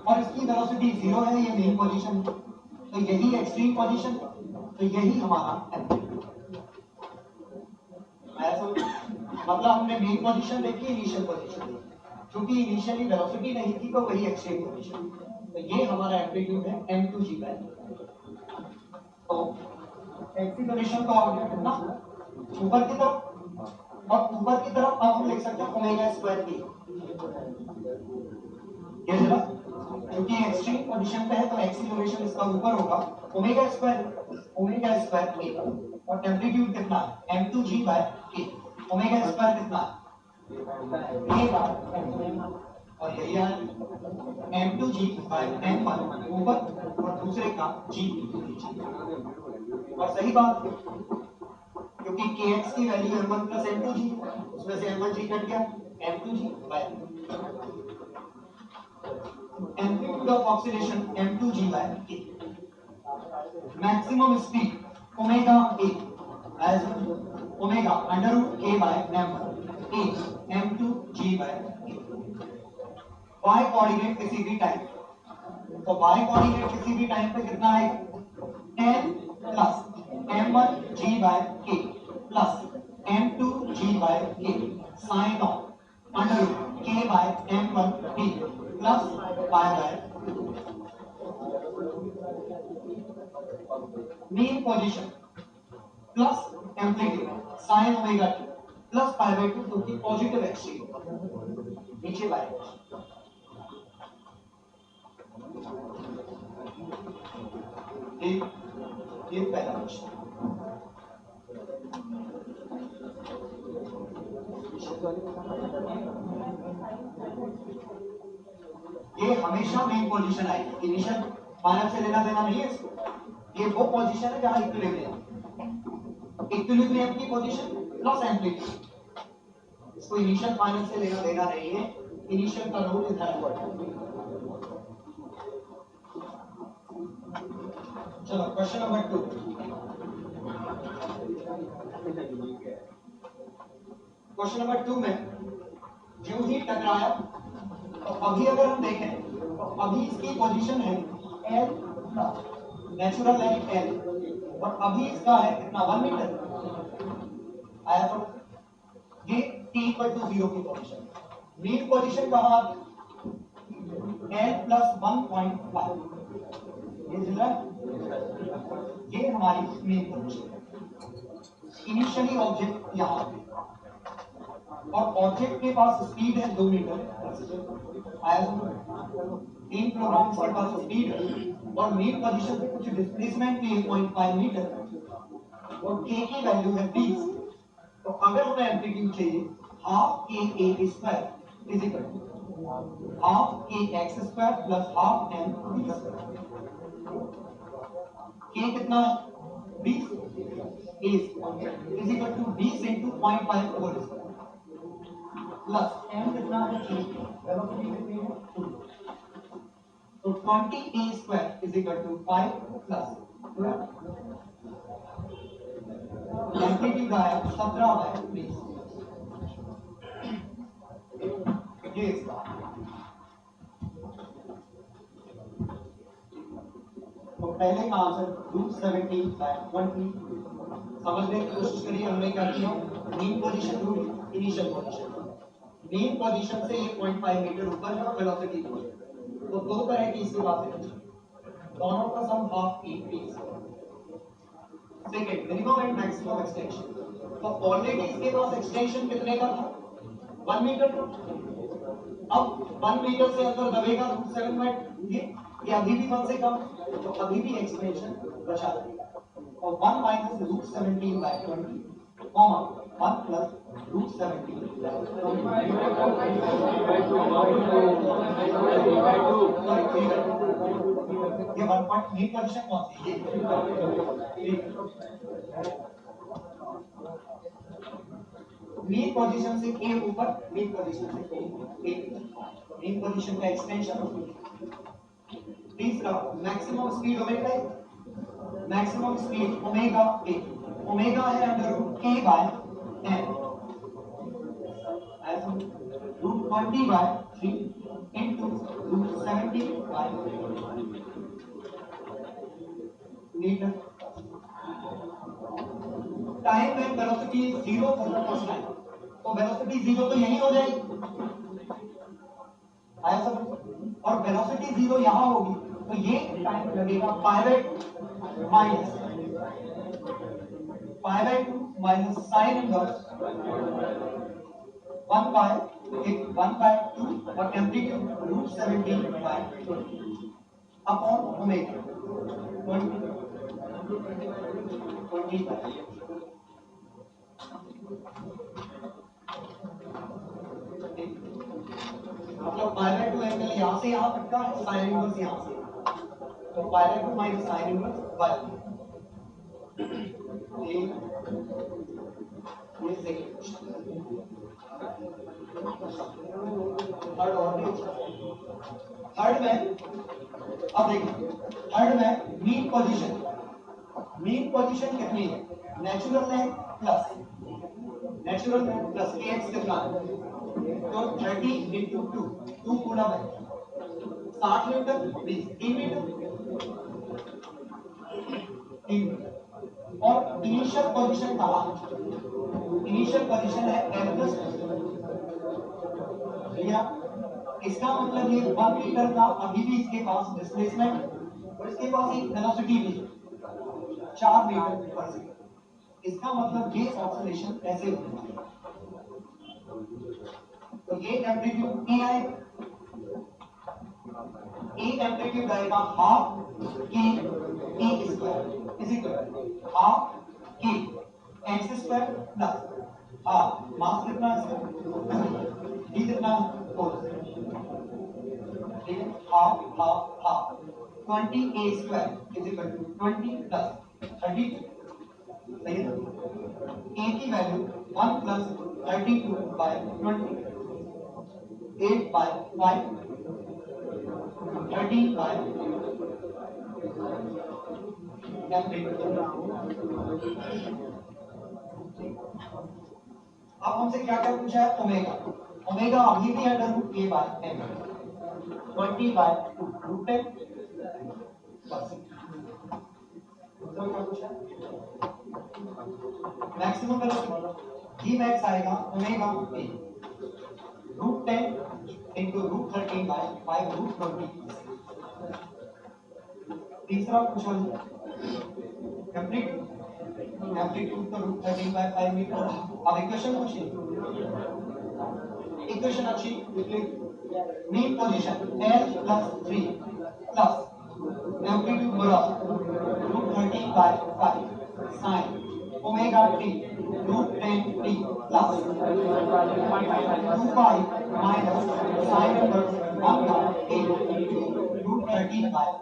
A: और इसकी वेलोसिटी 0 है, ये मेन पोजीशन, तो यही एक्सट्रीम पोजीशन, तो यही हमारा मतलब हमने मेन पोजीशन देखी, इनिशियल पोजीशन देखी, क्योंकि इनिशियली वेलोसिटी नहीं थी तो वही एक्सट्रीम पोजीशन, तो ये हमारा एम्पलीट्यूड है m2g बाय। तो एक्सीलरेशन का हो गया कितना, ऊपर की तरफ, और ऊपर की तरफ अब हम लिख सकते हैं ω² की, ये जरा क्योंकि एक्सट्रीम पोजीशन पे है तो एक्सीलरेशन इसका ऊपर होगा ω² k, और एम्पलीट्यूड कितना है m2g बाय k, ω² कितना है k/m, और यही है m2g बाय m1 ऊपर और दूसरे का g, और सही बात क्योंकि kx की वैल्यू m1 प्लस m2g, उसमें से m1g कट गया, m2g by amplitude of oscillation m2g by k, maximum speed omega a as omega √k/m is m2g by k। y coordinate किसी भी टाइम, तो y कोऑर्डिनेट किसी भी टाइम पे कितना आएगा, n plus m1g by k plus m2g by k sine of √k/m1t plus pi by mean position plus amplitude sine omega t plus pi by 2, क्योंकि पॉजिटिव एक्सट्रीम नीचे बाय। ये पहला क्वेश्चन। ये हमेशा मेन पोजीशन आएगी, इनिशियल फाइनल से लेना देना नहीं है इसको, ये वो पोजीशन है जहां इक्विलिब्रियम की पोजीशन प्लस एम्पलीट्यूड, इसको इनिशियल फाइनल से लेना देना नहीं है, इनिशियल का रूल इज दैट। चलो क्वेश्चन नंबर 2, क्वेश्चन नंबर 2 में जो ही टकराया तो अभी अगर हम देखें तो अभी इसकी पोजीशन है l plus natural length l, और अभी इसका है कितना 1 मीटर आया, तो ये t = 0 की पोजीशन, मीन पोजीशन कहां l + 1.5, ये चल रहा है ये हमारी मेन पोजीशन है। इनिशियली ऑब्जेक्ट यहाँ और ऑब्जेक्ट के पास स्पीड है 2 मीटर पर सेकंड। आया समझ? 3 किलोग्राम के पास स्पीड है और मेन पोजीशन पे कुछ डिस्प्लेसमेंट भी है 0.5 मीटर और k की वैल्यू है 20। तो अगर हमें एम्पलीट्यूड चाहिए half k a square is equal to half k x square plus half m v square. k कितना है 20 a is equal to 20 into 0.5 whole square plus m कितना है 3 वेलोसिटी कितनी है 2। तो 20 a square is equal to 5 plus amplitude आया 17/20। ये इसका तो पहले का आंसर √17/20 समझने की कोशिश करिए। हमने क्या किया mean position root initial position. Mean position से ये 0.5 मीटर ऊपर है वेलोसिटी तो दो तरह की इसके पास है, दोनों का sum half k। Second minimum and maximum extension. तो ऑलरेडी इसके पास एक्सटेंशन कितने का था 1 मीटर का। अब 1 मीटर से अंदर दबेगा √7/20 ये अभी भी 1 से कम तो अभी भी एक्सटेंशन बचा रहेगा। और 1 माइनस √17/20 कॉमा 1 प्लस √17/20 ये 1.3 पोजीशन कौन सी है मेन पोजीशन से a ऊपर मेन पोजीशन से a मेन पोजीशन का एक्सटेंशन। तीसरा मैक्सिमम स्पीड ओमेगा है। Maximum speed omega a omega है √k/m as √20/3 into √70/meter। Time and velocity 0 for the first time तो वेलोसिटी 0 तो यही हो जाएगी। आया सब और वेलोसिटी 0 यहां होगी तो ये टाइम लगेगा π/2 माइनस साइन इनवर्स 1/2 और एम्पलीट्यूड √17/20 अपॉन ओमेगा 20 मतलब π/2 एंगल यहां से यहां तक का है साइन इनवर्स यहां से तो π/2 माइनस साइन इनवर्स बाय ये सेकंड थर्ड और भी थर्ड में अब देखिए थर्ड में मीन पोजीशन कितनी है नेचुरल है प्लस kx कितना है तो 30 into 2 गुना है 60 न्यूटन 3 मीटर और इनिशियल पोजीशन कहा इनिशियल पोजीशन है m+, इसका मतलब ये 1 मीटर का अभी भी इसके पास डिस्प्लेसमेंट और इसके पास एक वेलोसिटी भी 4 मीटर पर सेकंड। इसका मतलब ये ऑक्सीलेशन ऐसे होने वाला तो ये एम्पलीट्यूड ए आएगा ए एम्पलीट्यूड आएगा half k a square is equal half के x square plus half mass कितना है इसका डी कितना ठीक है half 20 a square is equal to 20 plus 32 सही है a की वैल्यू 1 प्लस 32/20 8/5 30/, अब हमसे क्या क्या पूछा है ओमेगा अभी भी √k/m 20/2 √10 क्या पूछा मैक्सिमम वेलोसिटी जी मैक्स आएगा ओमेगा a √10 into √13/5 √20। तीसरा क्वेश्चन एम्पलीट्यूड तो √13/5 मीटर। अब इक्वेशन पूछिए, इक्वेशन अच्छी mean position L + 3 plus amplitude बराबर √13/5 sin ω_t √10t plus 2π minus sin inverse 1/8 √13/5।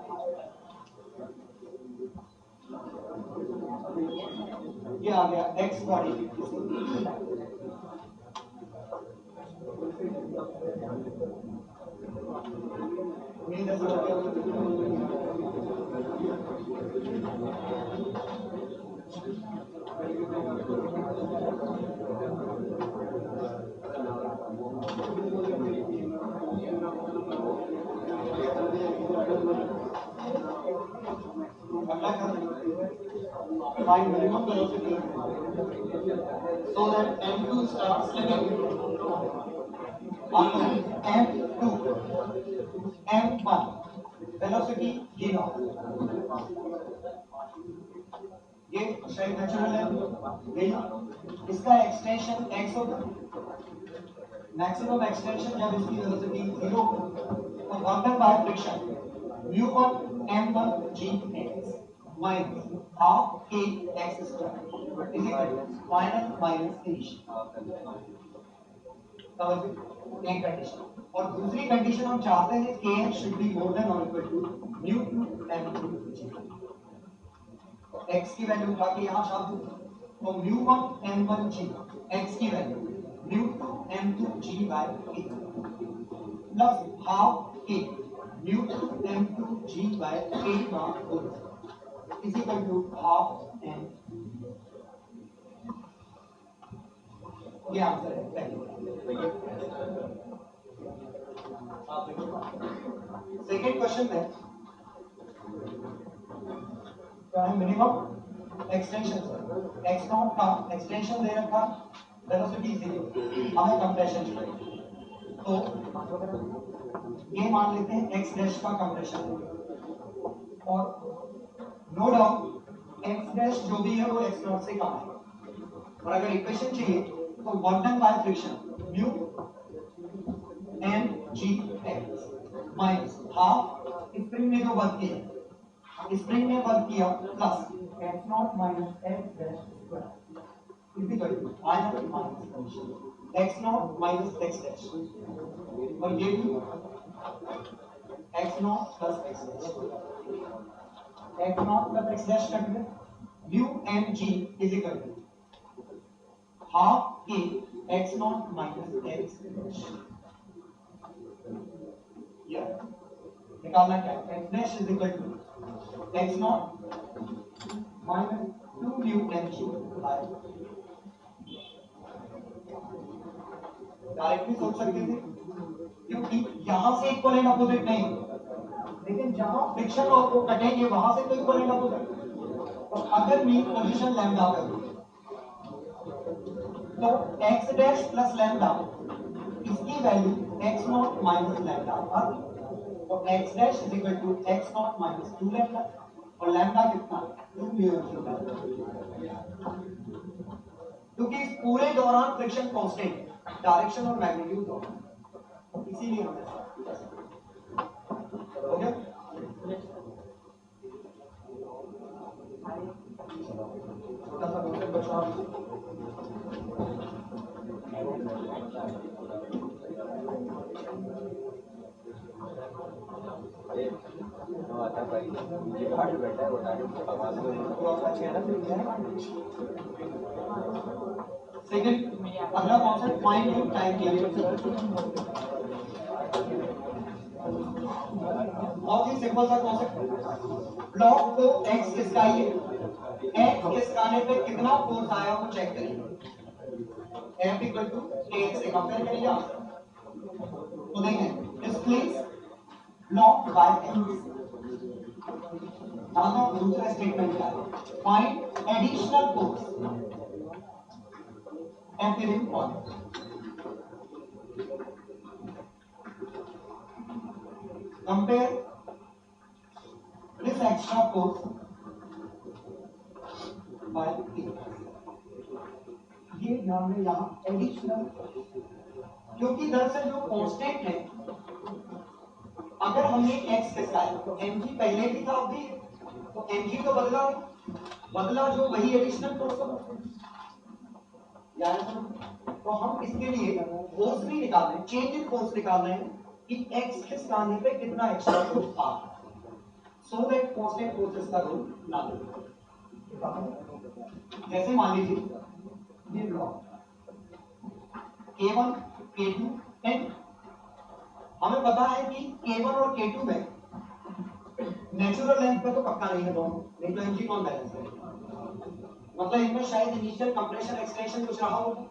A: ये आ गया x coordinate. Find minimum velocity so that M2 starts slipping. M2, M1 velocity V0। ये शायद नेचुरल है, इसका एक्सटेंशन x होगा। मैक्सिमम एक्सटेंशन जब इसकी वेलोसिटी 0 तो work by friction u1 m1 gx minus half kx square is equal to final minus initial। एक कंडीशन, और दूसरी कंडीशन हम चाहते हैं kx should be more than or equal to mu2 m2 g। x की वैल्यू उठा के यहाँ छाप दूं तो mu1 m1 g x की वैल्यू mu2 m2 g by k plus half k mu2 m2 g by k का whole is equal to half m। ये आंसर है पहले। सेकेंड क्वेश्चन में क्या है, मिनिमम एक्सटेंशन x नॉट का एक्सटेंशन दे रखा, वेलोसिटी 0, हमें कंप्रेशन चाहिए तो ये मान लेते हैं x डैश का कंप्रेशन और नो डाउट x डैश जो भी है वो x नॉट से कम है। और अगर इक्वेशन चाहिए तो work done by friction mu m g x minus half spring ने जो वर्क किया, स्प्रिंग ने वर्क किया plus x naught minus x dash square is equal to minus x naught minus x dash, और ये भी x naught plus x dash, x naught plus x dash कट गया, mu m g is equal to half k x naught minus x dash. निकालना क्या है, x dash is equal to x naught minus 2 mu m g by. Directly सोच सकते थे क्योंकि यहां से इक्वल एंड अपोजिट नहीं, लेकिन जहां फ्रिक्शन और वो कटेंगे वहां से तो इक्वल एंड अपोजिट। और अगर मीन पोजीशन लैम्डा कर तो x डैश प्लस लैम्डा इसकी value x naught minus lambda और x dash is equal to x naught minus 2 lambda और लैम्डा कितना 2 म्यू m g। क्योंकि इस पूरे दौरान फ्रिक्शन कांस्टेंट, डायरेक्शन और मैग्नीट्यूड दोनों, इसीलिए हम ऐसा हो गया। छोटा सा क्वेश्चन बचा,
B: आता भाई ये बाहर बैठा है बता दो आवाज में
A: तो आपका चेहरा दिख गया है। सेकंड, अगला कॉन्सेप्ट फाइंड टाइम लिमिट। बहुत ही सिंपल सा कॉन्सेप्ट, ब्लॉक को x खिसकाइए, x खिसकाने पे कितना फोर्स आया वो चेक करिए, F इक्वल टू kx से कंपेयर करिए आंसर तो देखें displace block bye x। Now दूसरा स्टेटमेंट क्या है, find additional force appearing on compare this extra force ध्यान में यहाँ एडिशनल, क्योंकि दरअसल जो कांस्टेंट है अगर हमने x खिसकाया तो mg पहले भी था अब भी है, तो mg तो बदला जो वही एडिशनल फोर्स का यार। तो हम इसके लिए फोर्स नहीं निकाल रहे, चेंज इन फोर्स निकाल रहे हैं कि x खिसकाने पे कितना एक्स्ट्रा फोर्स आ, सो दैट कांस्टेंट फोर्सेस का रोल ना दे। जैसे मान लीजिए ये ब्लॉक K1 K2 N, हमें पता है कि K1 और K2 में नेचुरल लेंथ पे तो पक्का नहीं है दोनों, नहीं तो mg कौन बैलेंस करेगा, मतलब इनमें शायद इनिशियल कंप्रेशन एक्सटेंशन कुछ रहा होगा।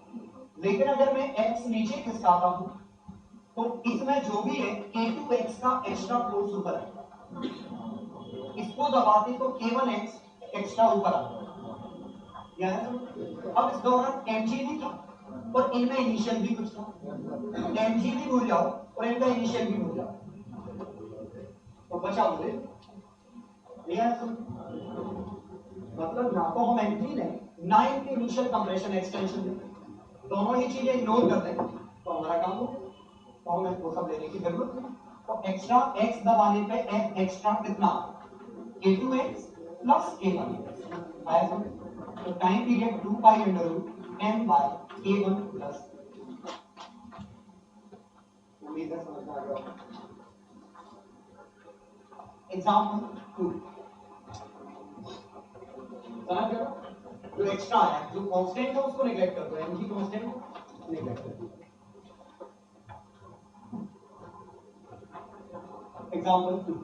A: लेकिन अगर मैं x नीचे खिसकाता हूं तो इसमें जो भी है K2x का एक्स्ट्रा फोर्स ऊपर आएगा, इसको दबाते तो K1x एक्स्ट्रा ऊपर आएगा। अब इस दौरान mg भी था और इनमें इनिशियल भी कुछ था, mg भी भूल जाओ और इनका इनिशियल भी भूल जाओ तो बचा मुझे मतलब ना तो हम mg ने ना इनके इनिशियल कंप्रेशन एक्सटेंशन ने, दोनों ही चीजें इग्नोर करते हैं तो हमारा काम हो गया, तो हमें वो सब लेने की जरूरत नहीं। तो एक्स्ट्रा x दबाने पे f एक्स्ट्रा कितना K2x प्लस K1x आया समझ। तो time period 2 pi under root m by K1 plus, उम्मीद है समझ में आ गया। एग्जांपल 2 समझ गया, जो एक्स्ट्रा आया जो कांस्टेंट है उसको नेग्लेक्ट कर दो, mg कांस्टेंट को नेग्लेक्ट कर दो। एग्जांपल 2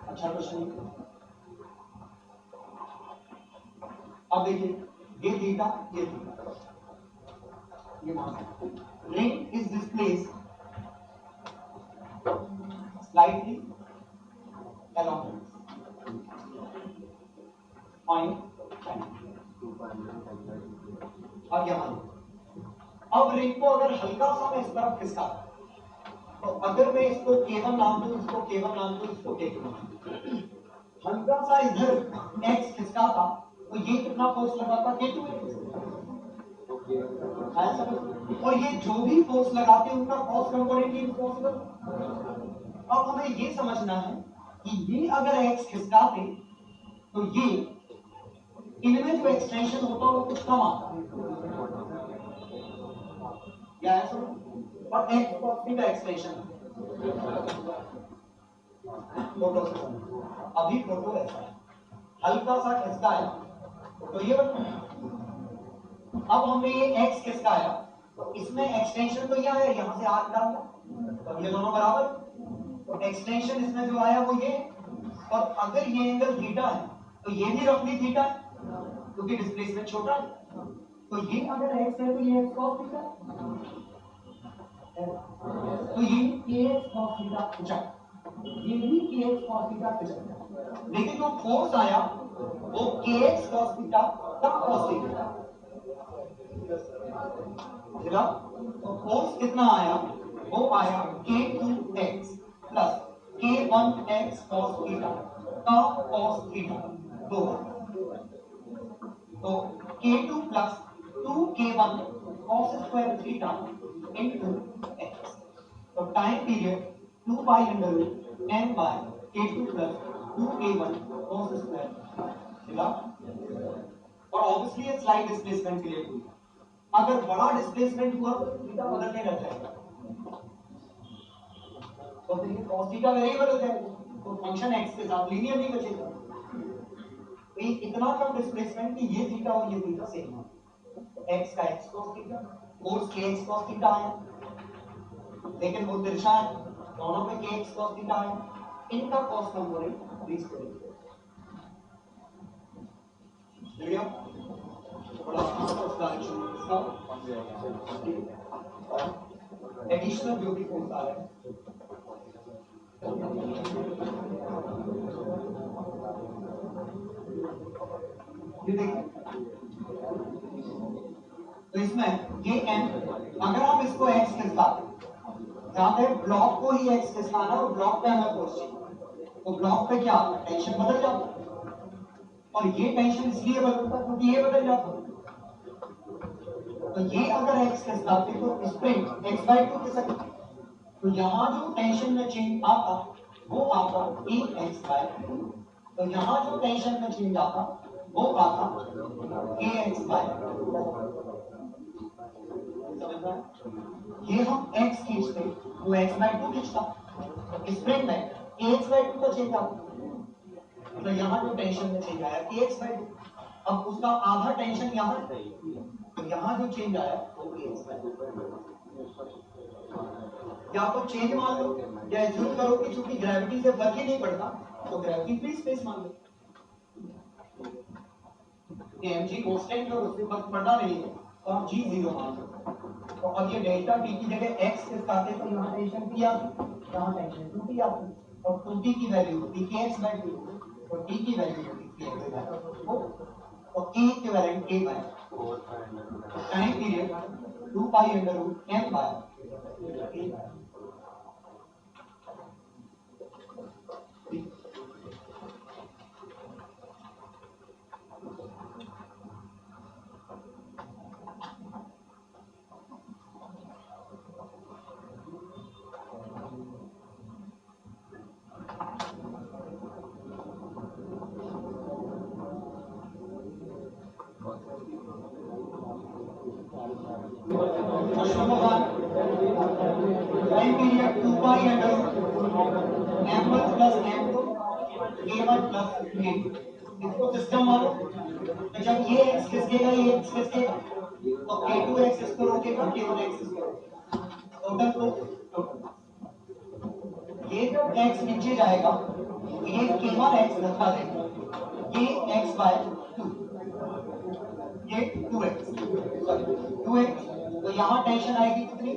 A: अच्छा क्वेश्चन। अब देखिए ये थीटा ये मान ring is displaced slightly along point, अब यहां अब रिंग को अगर हल्का सा मैं इस तरफ खिसका तो अगर मैं इसको K1 नाम दूं, इसको K1 नाम दूं, इसको K2 नाम दूं, हल्का सा इधर x खिसकाता तो ये कितना फोर्स लगाता K2 और ये जो भी फोर्स लगाते हैं उनका कॉस कंपोनेंट ही इम्पॉसिबल। अब हमें ये समझना है कि ये अगर x खिसकाते तो ये इनमें जो एक्सटेंशन होता है वो कुछ कम आता है या ऐसा, और x cos का एक्सटेंशन फोटो से अभी फोटो ऐसा है हल्का सा खिसकाया तो ये बनता है। अब हमने ये x खिसकाया तो इसमें एक्सटेंशन तो यह है, यहां से आर्क डालना तो ये दोनों बराबर, तो एक्सटेंशन इसमें जो आया वो ये, और अगर ये एंगल थीटा है तो ये भी रफली थीटा है क्योंकि डिस्प्लेसमेंट छोटा है, तो ये अगर x है तो ये x cos थीटा, तो ये kx cos थीटा पूछा, ये भी kx cos थीटा पूछा, लेकिन जो फोर्स आया वो kx cos थीटा का cos थीटा, तो फोर्स कितना आया वो आया k2x plus k1x cos theta का cos थीटा 2, तो k2 plus 2k1 cos square theta into x, तो time period 2 pi under root n by k2 plus 2k1 cos square मिला। और ऑब्वियसली ये स्लाइड डिस्प्लेसमेंट के लिए हुई, अगर बड़ा डिस्प्लेसमेंट हुआ तो थीटा बदलने लग जाएगा, तो फिर ये cos थीटा वेरिएबल हो जाएगा, तो फंक्शन x के साथ लीनियर नहीं बचेगा। तो ये इतना कम डिस्प्लेसमेंट कि ये थीटा और ये थीटा सेम है, x का x cos theta, force kx cos theta आया, लेकिन वो तिरछा है, दोनों पे kx cos थीटा आया, इनका cos कंपोनेंट प्लीज करेंगे एडिशनल जो भी फोर्स आ रहा है ये देखिए, तो इसमें ये m अगर हम इसको x खिसकाते, जहां पे ब्लॉक को ही x खिसकाना और ब्लॉक पे हमें फोर्स चाहिए, तो ब्लॉक पे क्या आता है, टेंशन बदल जाता है, और ये टेंशन इसलिए बदलता क्योंकि ये बदल जाता। तो ये अगर x के साथ है तो स्प्रिंग x/2 के साथ, तो यहां जो टेंशन में चेंज आता वो आता kx/2, तो यहां जो टेंशन में चेंज आता वो आता kx/2। ये हम x खींचते वो x/2 खींचता, स्प्रिंग में kx/2 का चेंज आता, तो यहाँ जो टेंशन में चेंज आया kx/2, अब उसका आधा टेंशन यहाँ, तो यहाँ जो चेंज आया वो kx/2। या तो चेंज मान लो या एज्यूम करो कि चूंकि ग्रेविटी से फर्क ही नहीं पड़ता तो ग्रेविटी फ्री स्पेस मान लो, mg कांस्टेंट है उससे फर्क पड़ना नहीं है तो आप g 0 मान लो। तो अब ये डेल्टा t की जगह x के साथ है तो यहाँ टेंशन p आती, यहाँ टेंशन 2t आती, और 2t की वैल्यू होती kx/2, तो t की वैल्यू होती kx/2, तो k equivalent k/4, time period 2 pi under root m by k। Time period 2 pi under root m1 plus m2 k1 plus k2, इसको सिस्टम मानो। तो जब ये x खिसकेगा ये x खिसकेगा तो k2x इसको रोकेगा k1x इसको रोकेगा, टोटल को ये जब x नीचे जाएगा ये k1x धक्का देगा, ये x/2, ये 2x, सॉरी 2x, तो यहाँ टेंशन आएगी कितनी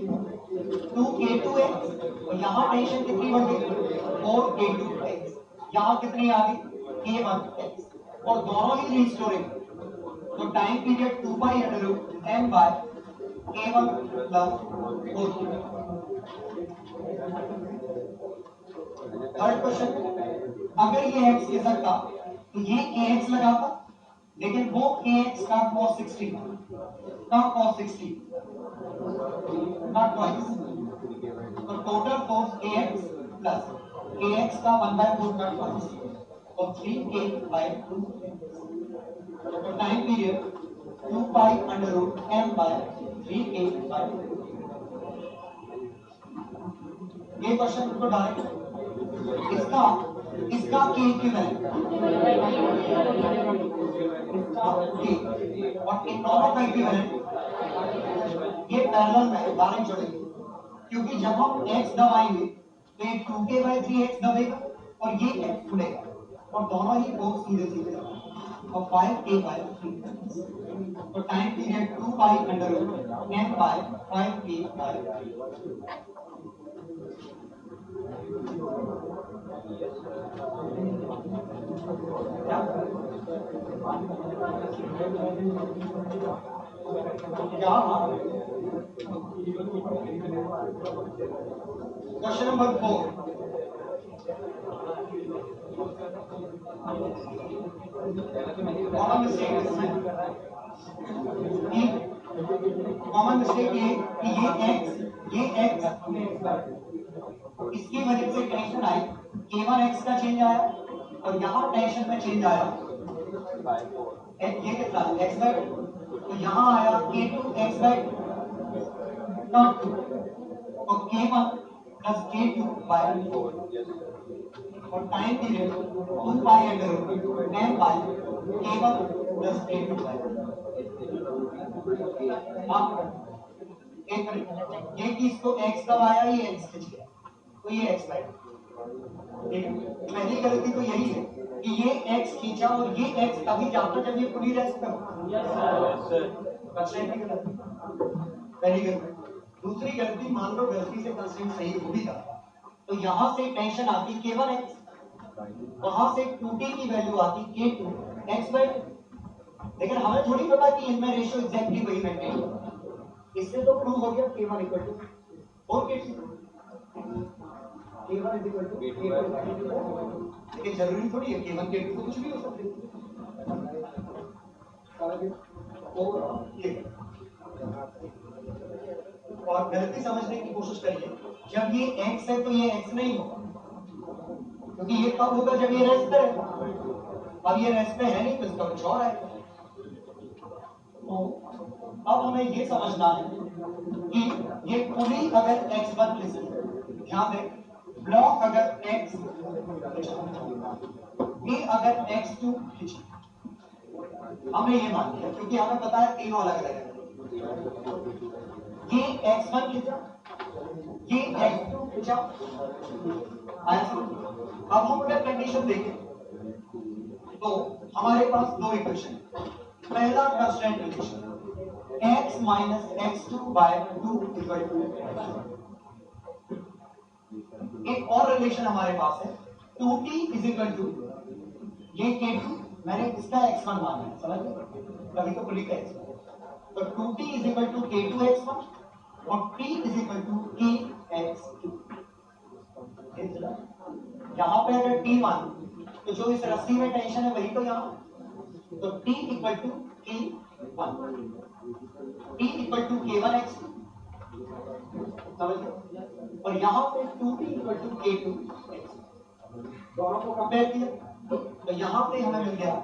A: 2k2x, तो यहाँ टेंशन कितनी बढ़ गई 4k2x, यहाँ कितनी आ गई k1x, और दोनों ही रिस्टोरिंग, तो time period 2 pi under root m by k1 plus 4k। Third question, अगर ये x के साथ था तो ये kx लगाता, लेकिन वो kx का cos 60 का cos 60 नॉट ट्वाइस, तो total force kx plus kx का 1/4 का ट्वाइस, और 3k/2, तो time period 2 pi under root m by 3k/2। ये क्वेश्चन को डायरेक्ट इसका k इक्विवेलेंट, इसका k और इन दोनों का इक्विवेलेंट ये पैरेलल में डायरेक्ट जुड़ेंगे, क्योंकि जब हम x दबाएंगे तो ये 2k/3x दबेगा और ये x जुड़ेगा और दोनों ही फोर्स सीधे सीधे और 5k/3, तो time period 2 pi under root m by 5k/3। Question number 4, common mistake ये कि ये x इसकी वजह से टेंशन आई, k1x का चेंज आया और यहाँ टेंशन में चेंज आया ये कितना x/2, तो यहाँ आया k2x/2 नॉट 2, और k1 प्लस k2/4, और time period 2 pi under root m by k1 plus k2/4। ये कि इसको x कब आया, ये x खिंच गया तो ये x/2, ठीक है। पहली गलती तो यही है कि ये x खींचा और ये x तभी जाता जब ये पूरी रेस्ट पर पहली गलती। दूसरी गलती, मान लो गलती से कंस्ट्रेंट सही हो भी जाता तो यहां से टेंशन आती k1x, वहां से 2t की वैल्यू आती k2x/2, लेकिन हमें थोड़ी पता कि इनमें रेशियो एग्जैक्टली वही मेंटेन होगा। इससे तो प्रूव हो गया k1 equal to 4k2, k1 equal to k2, लेकिन जरूरी थोड़ी है k1 k2 तो कुछ भी हो सकता है। और गलती समझने की कोशिश करिए, जब ये x है तो ये x नहीं होगा, क्योंकि ये कब होगा जब ये रेस्ट पे है। अब ये रेस्ट पे है नहीं तो इसका कुछ और आएगा। तो अब हमें ये समझना है कि ये पूरी अगर x1 खींचे, ध्यान दें ब्लॉक अगर x ये अगर x2 खींचे, हमने ये मान लिया क्योंकि हमें पता है तीनों अलग अलग है। ये x1 खींचा, ये x2 खींचा, अब हम अगर कंडीशन देखें तो हमारे पास दो इक्वेशन है। पहला constraint relation x minus x2 by 2 equal to, एक और रिलेशन हमारे पास है 2t इज इक्वल टू, ये k2 मैंने इसका x1 माना है, समझ गए, कभी तो खुली का x1, तो 2t is equal to k2 x1 और t is equal to k x2। यहां पे अगर t मान तो जो इस रस्सी में टेंशन है वही तो यहां, तो t equal to k1, t equal to k1 x2, समझ गए, और यहां पे 2t equal to k2 x, दोनों को कंपेयर किया तो यहां पे हमें मिल गया,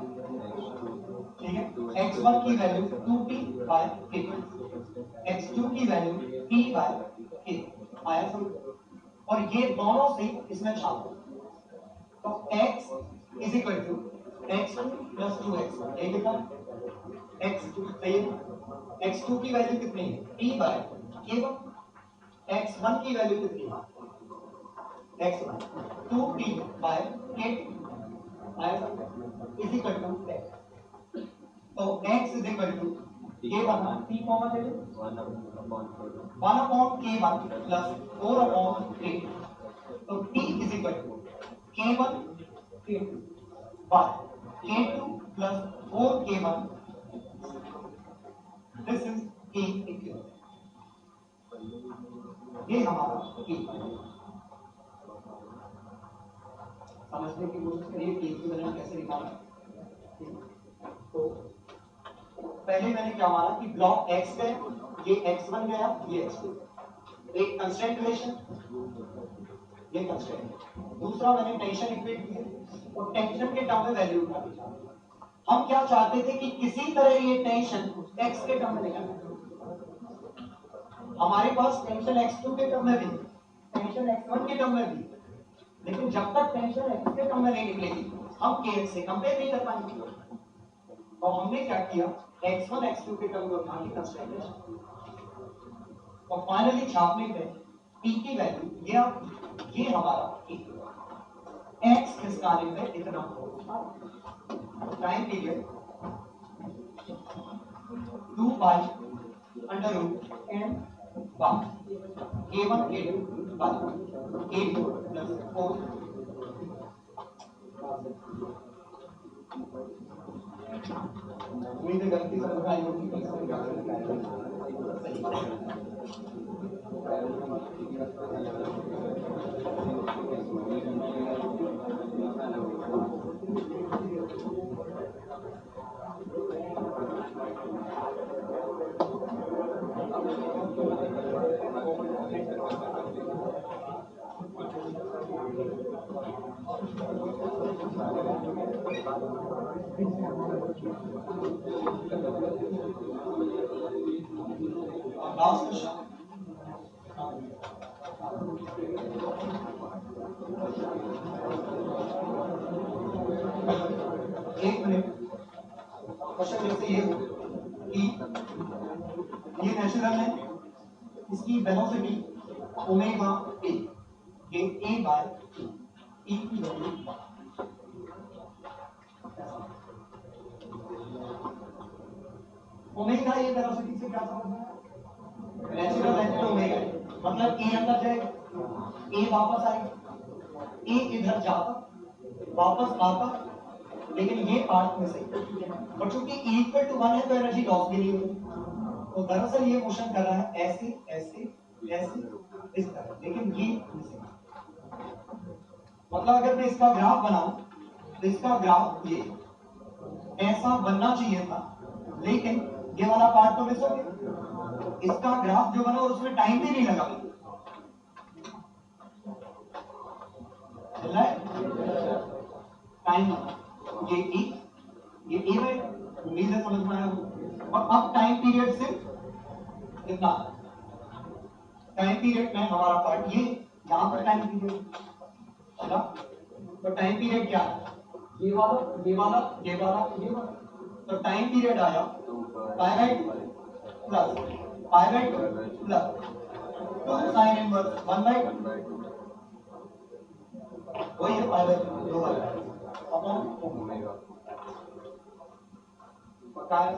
A: ठीक है, x1 की value 2t bye k, x2 की वैल्यू t बाय k आया समझ, और ये दोनों से इसमें छाप दो, तो x is equal to x2 plus 2x1, ये कितना x2, सही है, x2 की वैल्यू कितनी है t बाय k1, x1 की वैल्यू कितनी है x1 2t बाय k आया समझ, इज इक्वल टू x, तो x is equal to k1 t common ले लो 1 upon k1 plus 4 upon k, तो t is equal to k1 k2 by k2 plus 4k1, this is k equal, ये हमारा k, समझने की कोशिश करिए k की वैल्यू कैसे निकालना। तो पहले मैंने क्या माना कि ब्लॉक x गया, ये x1 गया, ये x2, एक कंस्ट्रेंट रिलेशन, ये कंस्ट्रेंट, दूसरा मैंने टेंशन इक्वेट किया और टेंशन के टर्म में वैल्यू उठा दिया। हम क्या चाहते थे कि किसी तरह ये टेंशन x के टर्म में निकलना, हमारे पास टेंशन x2 के टर्म में भी, टेंशन x1 के टर्म में भी, लेकिन जब तक टेंशन x के टर्म में नहीं निकलेगी हम kx से कंपेयर नहीं कर पाएंगे। तो हमने क्या किया, x1 x2 के टर्म में उठा के कंस्ट्रेंट, और फाइनली छापने पे t की वैल्यू ये हमारा x किस कार्य में इतना time period 2 by under root n by k1 k2 by k2 plus 4, उम्मीद है गलती समझ में आई होगी, लास्ट क्वेश्चन, एक मिनट, क्वेश्चन जैसे ये हो कि ये नेचुरल है, इसकी वेलोसिटी ओमेगा ए, ये ए बाय ई की वैल्यू, ओमेगा ये वेलोसिटी से क्या समझना है, नेचुरल है तो ओमेगा मतलब ए अंदर जाएगा, ए वापस आएगा, ए इधर जाता वापस आता, लेकिन ये पार्ट में से, और चूंकि इक्वल टू 1 है तो एनर्जी लॉस भी नहीं होगी, तो दरअसल ये मोशन कर रहा है ऐसे ऐसे ऐसे इस तरह, लेकिन ये मतलब अगर मैं इसका ग्राफ बनाऊं तो इसका ग्राफ ये ऐसा बनना चाहिए था, लेकिन ये वाला पार्ट तो मिस हो गया, इसका ग्राफ जो बना और उसमें टाइम भी नहीं लगा। चल रहा है टाइम, ये ई है, उम्मीद है समझ में आया हो। और अब टाइम पीरियड से कितना, टाइम पीरियड में हमारा पार्ट ये, यहां पर टाइम पीरियड चला, तो टाइम पीरियड क्या है, ये वाला ये वाला ये वाला ये वाला, तो टाइम पीरियड आया pi by 2 plus pi by 2 plus 2 sine inverse 1 by 2, वही है पाई बाय 2 अपॉन ओमेगा, पक्का है।